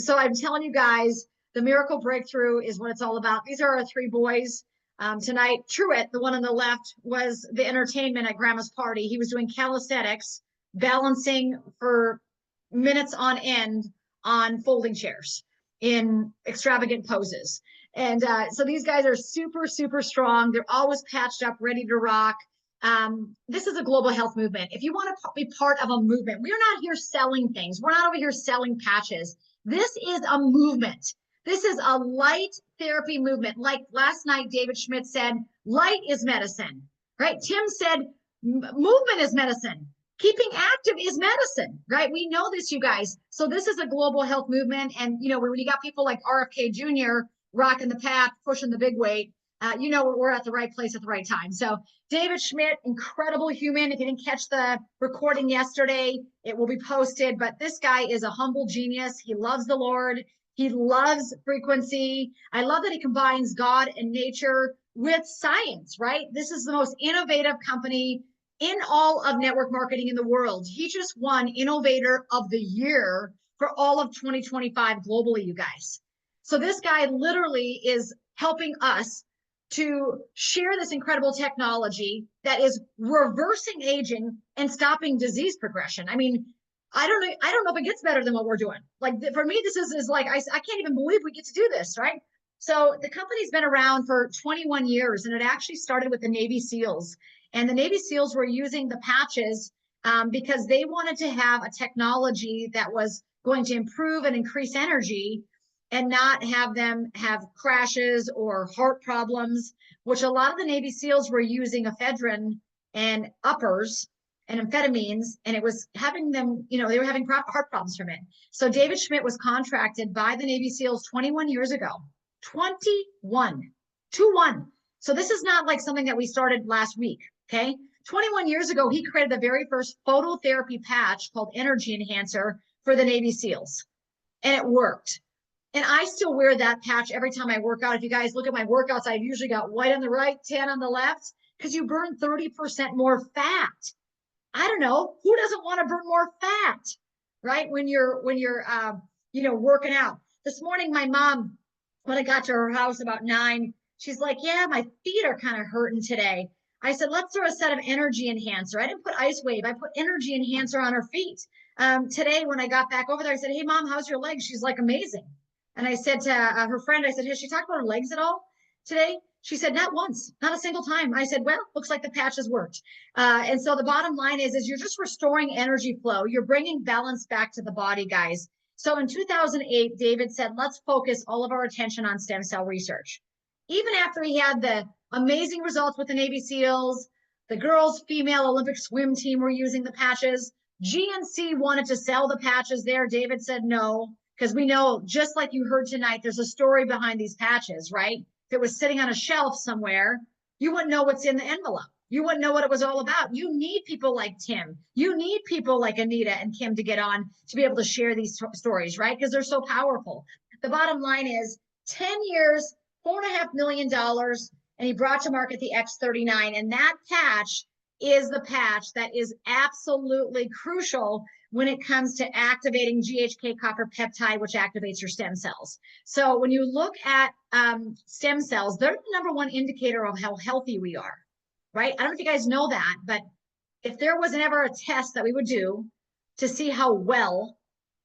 So I'm telling you guys, The miracle breakthrough is what it's all about. These are our three boys. Tonight, Truett, the one on the left, was the entertainment at Grandma's party. He was doing calisthenics, balancing for minutes on end on folding chairs in extravagant poses. And so these guys are super, super strong. They're always patched up, ready to rock. This is a global health movement. If you want to be part of a movement, we're not here selling things. We're not over here selling patches. This is a movement. This is a light therapy movement. Like last night, David Schmidt said, light is medicine, right? Tim said, movement is medicine. Keeping active is medicine, right? We know this, you guys. So this is a global health movement. And, you know, when you got people like RFK Jr. rocking the path, pushing the big weight, you know, we're at the right place at the right time. So David Schmidt, incredible human. If you didn't catch the recording yesterday, it will be posted. But this guy is a humble genius. He loves the Lord. He loves frequency. I love that he combines God and nature with science, right? This is the most innovative company in all of network marketing in the world. He just won Innovator of the Year for all of 2025 globally, you guys. So this guy literally is helping us to share this incredible technology that is reversing aging and stopping disease progression. I mean, I don't know if it gets better than what we're doing. Like for me, this is like, I can't even believe we get to do this, right? So the company's been around for 21 years, and it actually started with the Navy SEALs. And the Navy SEALs were using the patches because they wanted to have a technology that was going to improve and increase energy and not have them have crashes or heart problems, which a lot of the Navy SEALs were using ephedrine and uppers and amphetamines, and it was having them, you know, they were having heart problems from it. So David Schmidt was contracted by the Navy SEALs 21 years ago. 21. So this is not like something that we started last week, okay? 21 years ago, he created the very first phototherapy patch called Energy Enhancer for the Navy SEALs, and it worked. And I still wear that patch every time I work out. If you guys look at my workouts, I've usually got white on the right, tan on the left, because you burn 30% more fat. I don't know, who doesn't want to burn more fat, right? When you're you know, working out. This morning, my mom, when I got to her house about 9, she's like, yeah, my feet are kind of hurting today. I said, let's throw a set of Energy Enhancer. I didn't put LifeWave, I put Energy Enhancer on her feet. Today, when I got back over there, I said, hey, Mom, how's your legs? She's like, amazing. And I said to her friend, I said, has she talked about her legs at all today? She said, not once, not a single time. I said, well, looks like the patch has worked. And so the bottom line is you're just restoring energy flow. You're bringing balance back to the body, guys. So in 2008, David said, let's focus all of our attention on stem cell research. Even after he had the amazing results with the Navy SEALs, the girls' female Olympic swim team were using the patches. GNC wanted to sell the patches there. David said no, because we know, just like you heard tonight, there's a story behind these patches, right? If it was sitting on a shelf somewhere, you wouldn't know what's in the envelope. You wouldn't know what it was all about. You need people like Tim. You need people like Anita and Kim to get on to be able to share these stories, right? Because they're so powerful. The bottom line is 10 years, $4.5 million, and he brought to market the X39. And that patch is the patch that is absolutely crucial when it comes to activating GHK copper peptide, which activates your stem cells. So when you look at stem cells, they're the number one indicator of how healthy we are, right? I don't know if you guys know that, but if there was ever a test that we would do to see how well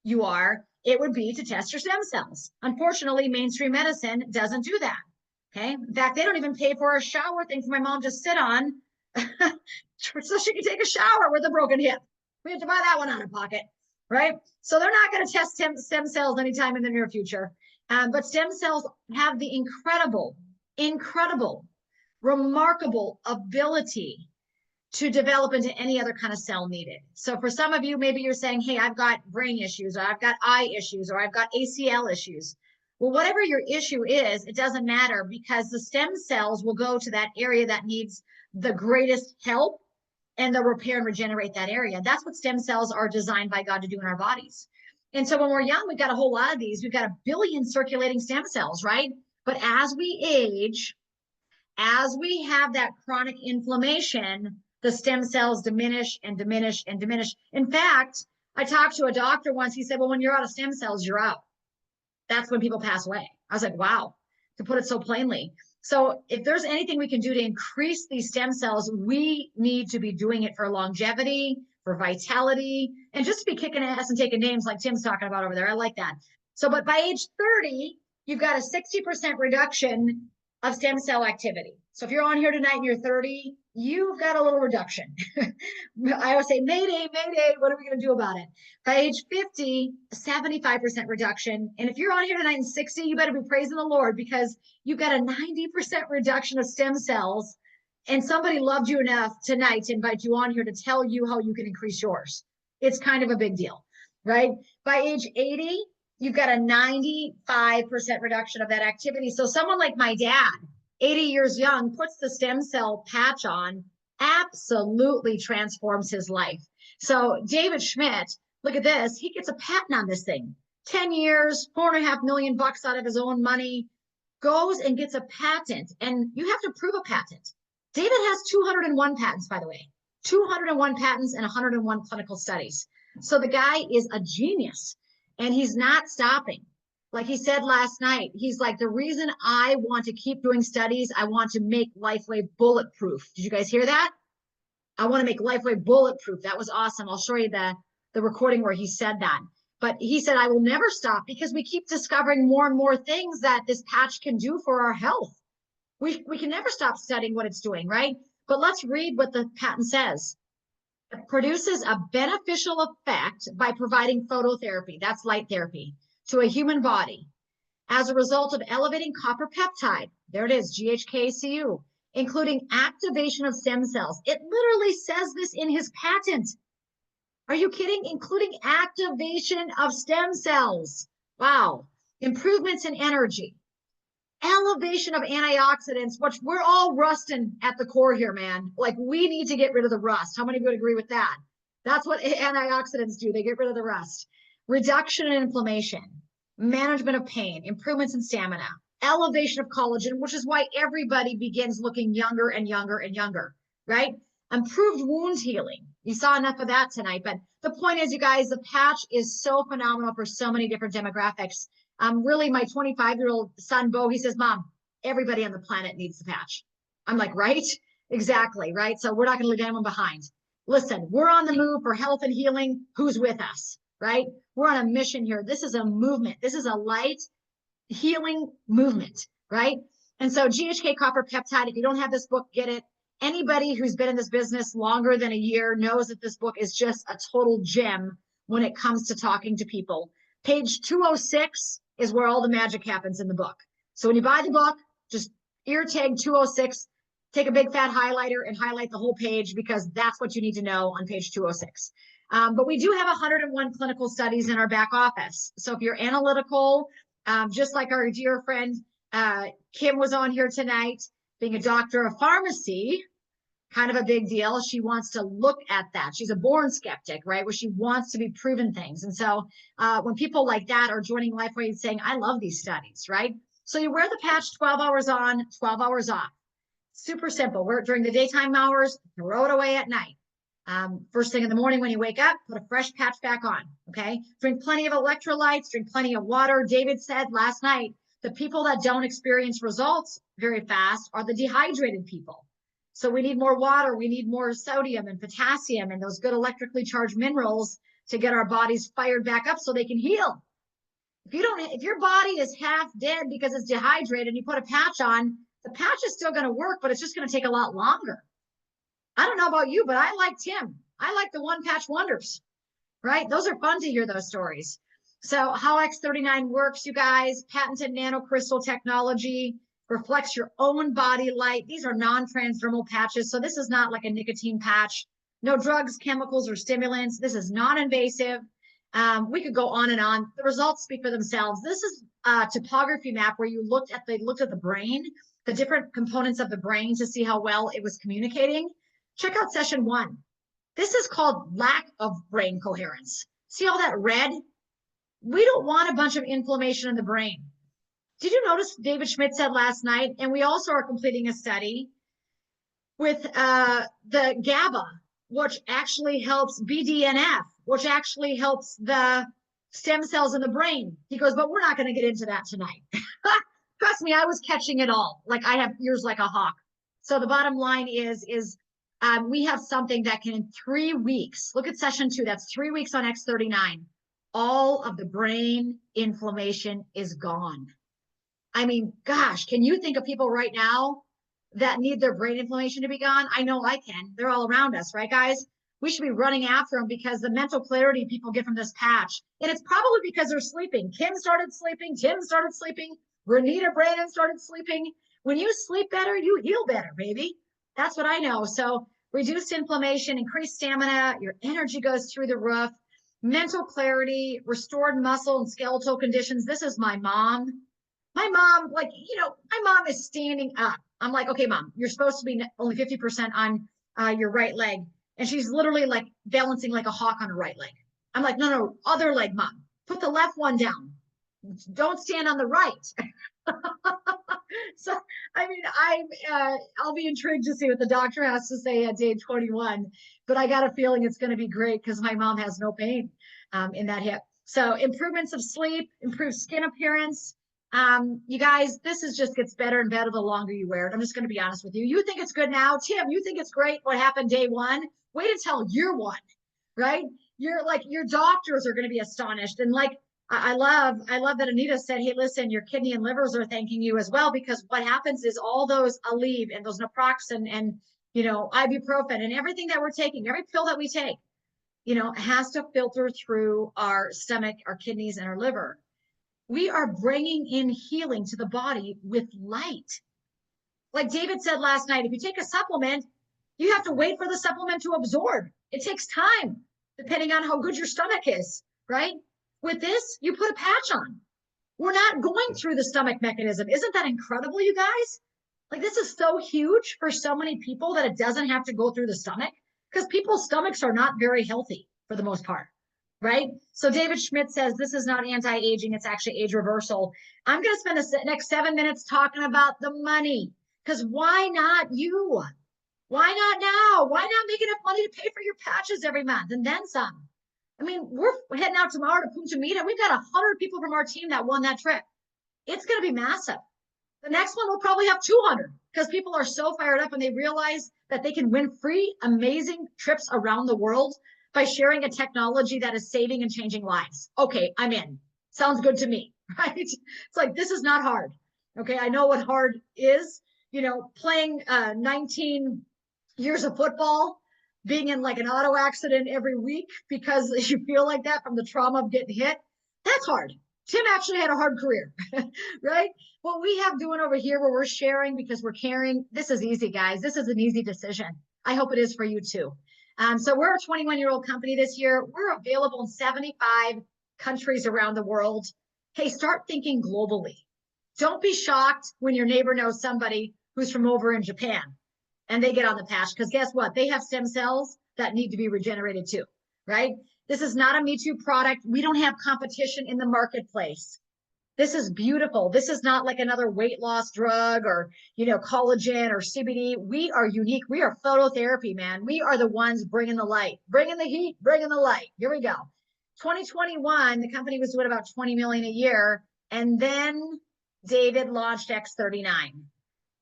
you are, it would be to test your stem cells. Unfortunately, mainstream medicine doesn't do that, okay? In fact, they don't even pay for a shower thing for my mom to sit on so she can take a shower with a broken hip. We have to buy that one out of pocket, right? So they're not going to test stem cells anytime in the near future. But stem cells have the incredible, remarkable ability to develop into any other kind of cell needed. So for some of you, maybe you're saying, hey, I've got brain issues, or I've got eye issues, or I've got ACL issues. Well, whatever your issue is, it doesn't matter, because the stem cells will go to that area that needs the greatest help, and they'll repair and regenerate that area. That's what stem cells are designed by God to do in our bodies. And so when we're young, we've got a whole lot of these. We've got 1 billion circulating stem cells, right? But as we age, as we have that chronic inflammation, the stem cells diminish and diminish and diminish. In fact, I talked to a doctor once. He said, well, when you're out of stem cells, you're out. That's when people pass away. I was like, wow, to put it so plainly. So if there's anything we can do to increase these stem cells, we need to be doing it for longevity, for vitality, and just to be kicking ass and taking names like Tim's talking about over there. I like that. So, but by age 30, you've got a 60% reduction of stem cell activity. So if you're on here tonight and you're 30, you've got a little reduction. I always say, Mayday, Mayday, what are we going to do about it? By age 50, 75% reduction. And if you're on here tonight and 60, you better be praising the Lord, because you've got a 90% reduction of stem cells. And somebody loved you enough tonight to invite you on here to tell you how you can increase yours. It's kind of a big deal, right? By age 80, you've got a 95% reduction of that activity. So someone like my dad, 80 years young, puts the stem cell patch on, absolutely transforms his life. So David Schmidt, look at this. He gets a patent on this thing. 10 years, $4.5 million out of his own money, goes and gets a patent. And you have to prove a patent. David has 201 patents, by the way, 201 patents and 101 clinical studies. So the guy is a genius, and he's not stopping. Like he said last night, he's like, the reason I want to keep doing studies, I want to make LifeWave bulletproof. Did you guys hear that? I want to make LifeWave bulletproof. That was awesome. I'll show you the recording where he said that. But he said, I will never stop, because we keep discovering more and more things that this patch can do for our health. We can never stop studying what it's doing, right? But let's read what the patent says. It produces a beneficial effect by providing phototherapy, that's light therapy, to a human body as a result of elevating copper peptide. There it is, GHKCU, including activation of stem cells. It literally says this in his patent. Are you kidding? Including activation of stem cells. Wow. Improvements in energy. Elevation of antioxidants, which we're all rusting at the core here, man. Like, we need to get rid of the rust. How many would agree with that? That's what antioxidants do. They get rid of the rust. Reduction in inflammation, management of pain, improvements in stamina, elevation of collagen, which is why everybody begins looking younger and younger and younger, right? Improved wound healing. You saw enough of that tonight, but the point is, you guys, the patch is so phenomenal for so many different demographics. Really, my 25-year-old son, Bo, he says, Mom, everybody on the planet needs the patch. I'm like, right? Exactly, right? So we're not going to leave anyone behind. Listen, we're on the move for health and healing. Who's with us, right? We're on a mission here. This is a movement. This is a light healing movement, right? And so GHK copper peptide, if you don't have this book, get it. Anybody who's been in this business longer than a year knows that this book is just a total gem when it comes to talking to people. Page 206 is where all the magic happens in the book. So when you buy the book, just ear tag 206, take a big fat highlighter and highlight the whole page, because that's what you need to know on page 206. But we do have 101 clinical studies in our back office. So if you're analytical, just like our dear friend Kim was on here tonight, being a doctor of pharmacy, kind of a big deal. She wants to look at that. She's a born skeptic, right? Where she wants to be proven things. And so when people like that are joining LifeWave saying, I love these studies, right? So you wear the patch 12 hours on, 12 hours off. Super simple. Wear it during the daytime hours, throw it away at night. First thing in the morning when you wake up, put a fresh patch back on, okay? Drink plenty of electrolytes, drink plenty of water. David said last night, the people that don't experience results very fast are the dehydrated people. So we need more water, we need more sodium and potassium and those good electrically charged minerals to get our bodies fired back up so they can heal. If your body is half dead because it's dehydrated and you put a patch on, the patch is still going to work, but it's just going to take a lot longer. I don't know about you, but I like Tim. I like the one patch wonders, right? Those are fun to hear those stories. So how X39 works, you guys, patented nanocrystal technology, reflects your own body light. These are non-transdermal patches. So this is not like a nicotine patch. No drugs, chemicals, or stimulants. This is non-invasive. We could go on and on. The results speak for themselves. This is a topography map where you looked at the brain, the different components of the brain to see how well it was communicating. Check out session 1. This is called lack of brain coherence. See all that red? We don't want a bunch of inflammation in the brain. Did you notice David Schmidt said last night, and we also are completing a study with the GABA, which actually helps BDNF, which actually helps the stem cells in the brain. He goes, but we're not going to get into that tonight. Trust me, I was catching it all. Like I have ears like a hawk. So the bottom line is we have something that can in 3 weeks, look at session 2, that's 3 weeks on X39. All of the brain inflammation is gone. I mean, gosh, can you think of people right now that need their brain inflammation to be gone? I know I can. They're all around us, right, guys? We should be running after them because the mental clarity people get from this patch, and it's probably because they're sleeping. Kim started sleeping. Tim started sleeping. Renita Brandon started sleeping. When you sleep better, you heal better, baby. That's what I know. So reduced inflammation, increased stamina, your energy goes through the roof, mental clarity, restored muscle and skeletal conditions. This is my mom. My mom, like, my mom is standing up. I'm like, okay, mom, you're supposed to be only 50% on your right leg. And she's literally like balancing like a hawk on her right leg. I'm like, no, other leg, mom. Put the left one down. Don't stand on the right. So, I mean, I'll be intrigued to see what the doctor has to say at day 21. But I got a feeling it's going to be great because my mom has no pain in that hip. So improvements of sleep, improved skin appearance. You guys, this just gets better and better the longer you wear it. I'm just going to be honest with you. You think it's good now, Tim, you think it's great what happened day 1? Wait until year 1, right? You're like, your doctors are going to be astonished. And like, I love that Anita said, hey, listen, your kidney and livers are thanking you as well, because what happens is all those Aleve and those naproxen and, ibuprofen and everything that we're taking, every pill that we take, has to filter through our stomach, our kidneys, and our liver. We are bringing in healing to the body with light. Like David said last night, if you take a supplement, you have to wait for the supplement to absorb. It takes time, depending on how good your stomach is, right? With this, you put a patch on. We're not going through the stomach mechanism. Isn't that incredible, you guys? Like, this is so huge for so many people that it doesn't have to go through the stomach, because people's stomachs are not very healthy for the most part, right? So David Schmidt says this is not anti-aging, it's actually age reversal. I'm going to spend the next 7 minutes talking about the money, because why not you? Why not now? Why not make enough money to pay for your patches every month and then some? I mean, we're heading out tomorrow to Punta Mita. We've got 100 people from our team that won that trip. It's going to be massive. The next one will probably have 200, because people are so fired up and they realize that they can win free, amazing trips around the world by sharing a technology that is saving and changing lives. Okay, I'm in. Sounds good to me, right? It's like, this is not hard. Okay, I know what hard is. Playing 19 years of football, being in like an auto accident every week because you feel like that from the trauma of getting hit, that's hard. Tim actually had a hard career, right? What we have doing over here where we're sharing because we're caring, this is easy, guys. This is an easy decision. I hope it is for you too. So we're a 21-year-old company this year. We're available in 75 countries around the world. Hey, start thinking globally. Don't be shocked when your neighbor knows somebody who's from over in Japan and they get on the patch, because guess what? They have stem cells that need to be regenerated too, right? This is not a Me Too product. We don't have competition in the marketplace. This is beautiful. This is not like another weight loss drug or, collagen or CBD. We are unique. We are phototherapy, man. We are the ones bringing the light, bringing the heat, bringing the light. Here we go. 2021, the company was doing about 20 million a year. And then David launched X39.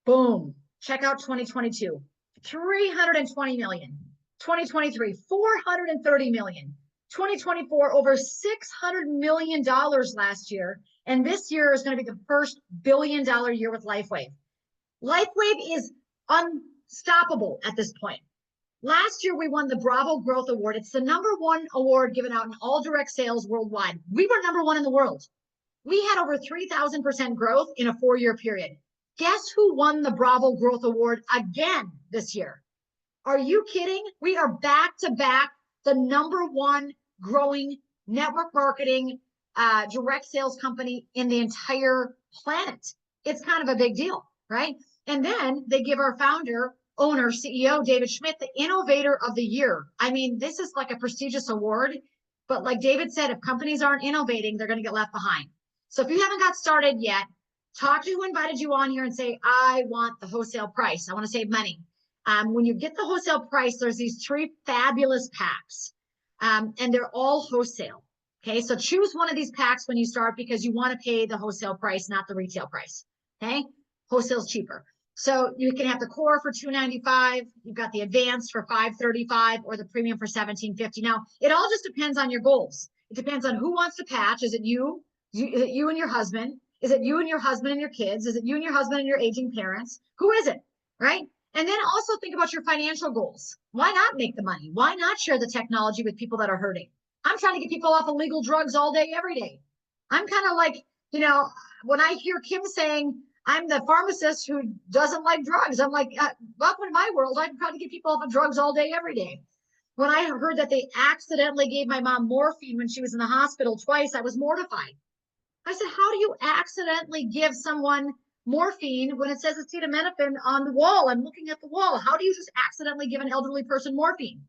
Boom. Check out 2022, 320 million. 2023, 430 million. 2024, over $600 million last year. And this year is going to be the first $1 billion year with LifeWave. LifeWave is unstoppable at this point. Last year, we won the Bravo Growth Award. It's the #1 award given out in all direct sales worldwide. We were #1 in the world. We had over 3,000% growth in a 4-year period. Guess who won the Bravo Growth Award again this year? Are you kidding? We are back to back the #1 growing network marketing direct sales company in the entire planet. It's kind of a big deal, right? And then they give our founder, owner, CEO, David Schmidt, the Innovator of the Year. I mean, this is like a prestigious award, but like David said, if companies aren't innovating, they're going to get left behind. So if you haven't got started yet, talk to who invited you on here and say, I want the wholesale price. I want to save money. When you get the wholesale price, there's these 3 fabulous packs, and they're all wholesale. Okay, so choose one of these packs when you start because you want to pay the wholesale price, not the retail price. Okay, wholesale's cheaper. So you can have the core for $295. You've got the advanced for $535 or the premium for $1750. Now, it all just depends on your goals. It depends on who wants to patch. Is it you? Is it you and your husband? Is it you and your husband and your kids? Is it you and your husband and your aging parents? Who is it? Right? And then also think about your financial goals. Why not make the money? Why not share the technology with people that are hurting? I'm trying to get people off illegal drugs all day, every day. I'm kind of like, you know, when I hear Kim saying, I'm the pharmacist who doesn't like drugs, I'm like, welcome to my world. I'm trying to get people off of drugs all day, every day. When I heard that they accidentally gave my mom morphine when she was in the hospital twice, I was mortified. I said, how do you accidentally give someone morphine when it says acetaminophen on the wall? I'm looking at the wall. How do you just accidentally give an elderly person morphine?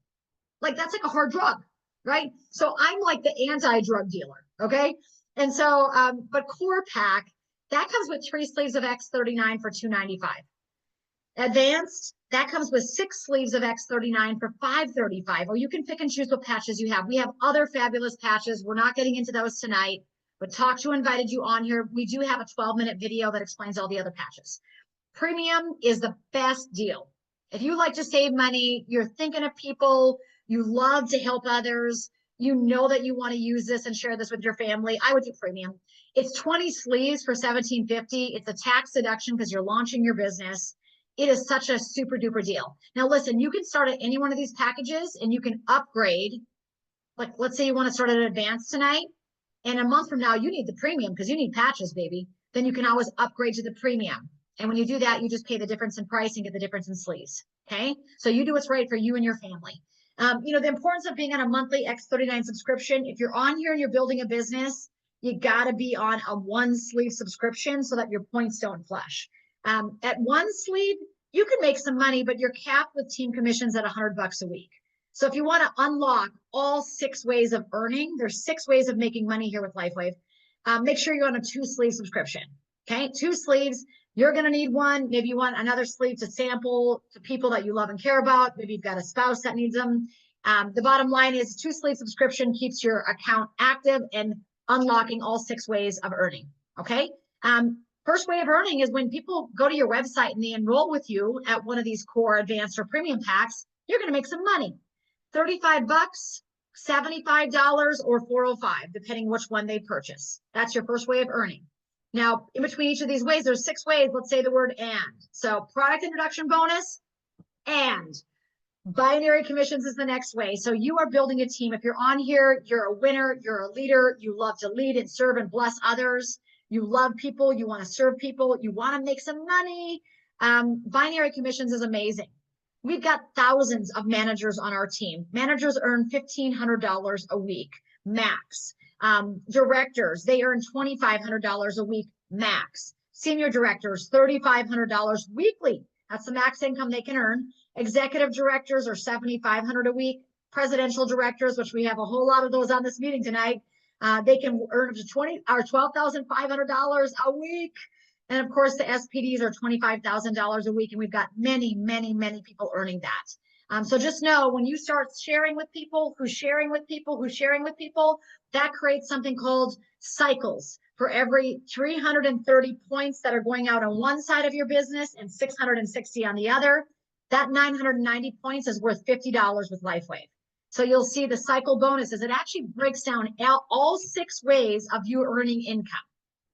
Like, that's like a hard drug, right? So I'm like the anti-drug dealer, okay? And so, but core pack, that comes with 3 sleeves of X39 for $295. Advanced, that comes with 6 sleeves of X39 for $535, or you can pick and choose what patches you have. We have other fabulous patches. We're not getting into those tonight, but Talk To invited you on here. We do have a 12-minute video that explains all the other patches. Premium is the best deal. If you like to save money, you're thinking of people, you love to help others, you know that you want to use this and share this with your family, I would do premium. It's 20 sleeves for $1750. It's a tax deduction because you're launching your business. It is such a super duper deal. Now, listen, you can start at any one of these packages and you can upgrade. Like, let's say you want to start at advanced tonight, and a month from now, you need the premium because you need patches, baby. Then you can always upgrade to the premium. And when you do that, you just pay the difference in price and get the difference in sleeves. Okay. So you do what's right for you and your family. You know, the importance of being on a monthly X39 subscription. If you're on here and you're building a business, you got to be on a 1 sleeve subscription so that your points don't flush. At 1 sleeve, you can make some money, but you're capped with team commissions at $100 a week. So if you want to unlock all 6 ways of earning, there's 6 ways of making money here with LifeWave. Make sure you're on a 2 sleeve subscription. Okay, 2 sleeves. You're going to need one. Maybe you want another sleeve to sample to people that you love and care about. Maybe you've got a spouse that needs them. The bottom line is 2 sleeve subscription keeps your account active and unlocking all 6 ways of earning. Okay. First way of earning is when people go to your website and they enroll with you at one of these core, advanced, or premium packs, you're going to make some money. $35, $75, or $405, depending which one they purchase. That's your first way of earning. Now, in between each of these ways, there's 6 ways. Let's say the word and. So product introduction bonus and binary commissions is the next way. So you are building a team. If you're on here, you're a winner, you're a leader, you love to lead and serve and bless others. You love people, you want to serve people, you want to make some money. Binary commissions is amazing. We've got thousands of managers on our team. Managers earn $1,500 a week, max. Directors, they earn $2,500 a week, max. Senior directors, $3,500 weekly. That's the max income they can earn. Executive directors are $7,500 a week. Presidential directors, which we have a whole lot of those on this meeting tonight, they can earn up to $12,500 a week. And of course, the SPDs are $25,000 a week. And we've got many, many, many people earning that. So just know when you start sharing with people, who's sharing with people, who's sharing with people, that creates something called cycles. For every 330 points that are going out on one side of your business and 660 on the other, that 990 points is worth $50 with LifeWave. So you'll see the cycle bonuses. It actually breaks down all 6 ways of you earning income.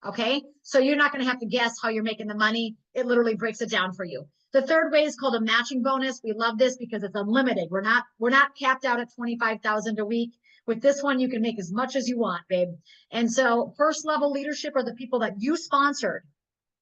Okay, so you're not going to have to guess how you're making the money. It literally breaks it down for you. The third way is called a matching bonus. We love this because it's unlimited. We're not capped out at $25,000 a week. With this one, you can make as much as you want, babe. And so first level leadership are the people that you sponsored.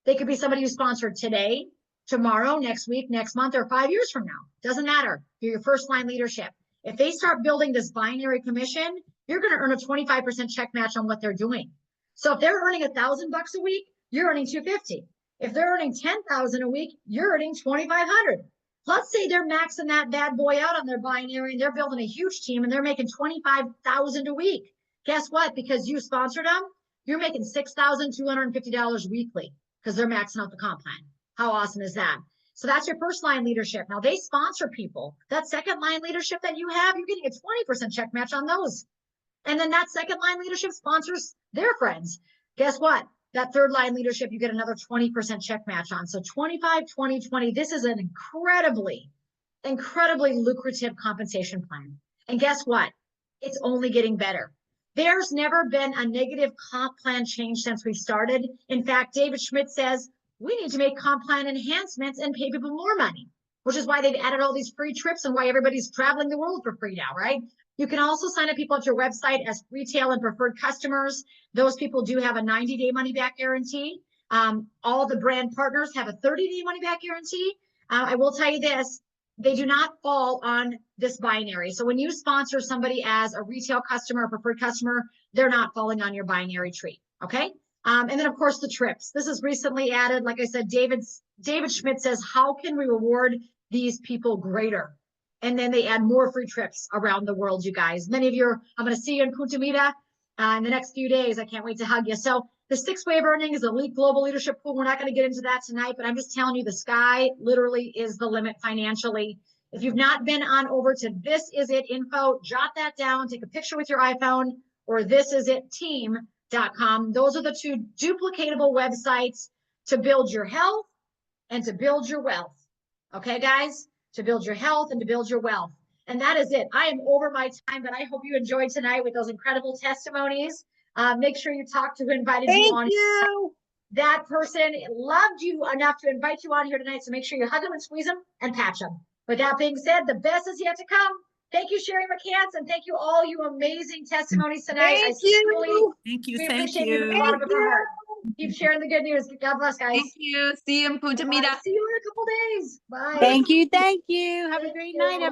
They could be somebody you sponsored today, tomorrow, next week, next month, or 5 years from now. Doesn't matter. You're your first line leadership. If they start building this binary commission, you're going to earn a 25% check match on what they're doing. So if they're earning $1,000 a week, you're earning $250. If they're earning $10,000 a week, you're earning $2,500. Let's say they're maxing that bad boy out on their binary and they're building a huge team and they're making $25,000 a week. Guess what? Because you sponsored them, you're making $6,250 weekly because they're maxing out the comp plan. How awesome is that? So that's your first line leadership. Now they sponsor people. That second line leadership that you have, you're getting a 20% check match on those. And then that second line leadership sponsors their friends. Guess what? That third line leadership, you get another 20% check match on. So 25, 20, 20. This is an incredibly lucrative compensation plan. And guess what? It's only getting better. There's never been a negative comp plan change since we started. In fact, David Schmidt says we need to make comp plan enhancements and pay people more money, which is why they've added all these free trips and why everybody's traveling the world for free now, right? You can also sign up people at your website as retail and preferred customers. Those people do have a 90-day money-back guarantee. All the brand partners have a 30-day money-back guarantee. I will tell you this, they do not fall on this binary. So when you sponsor somebody as a retail customer or preferred customer, they're not falling on your binary tree, okay? And then, of course, the trips. This is recently added. Like I said, David Schmidt says, how can we reward these people greater? And then they add more free trips around the world, you guys. Many of you I'm going to see you in Punta Mita in the next few days. I can't wait to hug you. So the 6-wave earning is elite global leadership pool. We're not going to get into that tonight, but I'm just telling you the sky literally is the limit financially. If you've not been on over to This Is It info, jot that down, take a picture with your iPhone or thisisitteam.com. Those are the two duplicatable websites to build your health and to build your wealth. Okay, guys? To build your health and to build your wealth. And that is it. I am over my time, but I hope you enjoyed tonight with those incredible testimonies. Make sure you talk to who invited you on. Thank you. That person loved you enough to invite you on here tonight. So make sure you hug them and squeeze them and patch them. With that being said, the best is yet to come. Thank you, Sherry McCants, and thank you all you amazing testimonies tonight. Thank you. Thank you. We Thank appreciate you from the you. bottom of our heart. Keep sharing the good news. God bless, guys. Thank you. See you in Punta Mita. See you in a couple days. Bye. Thank you. Thank you. Have a great night, everyone.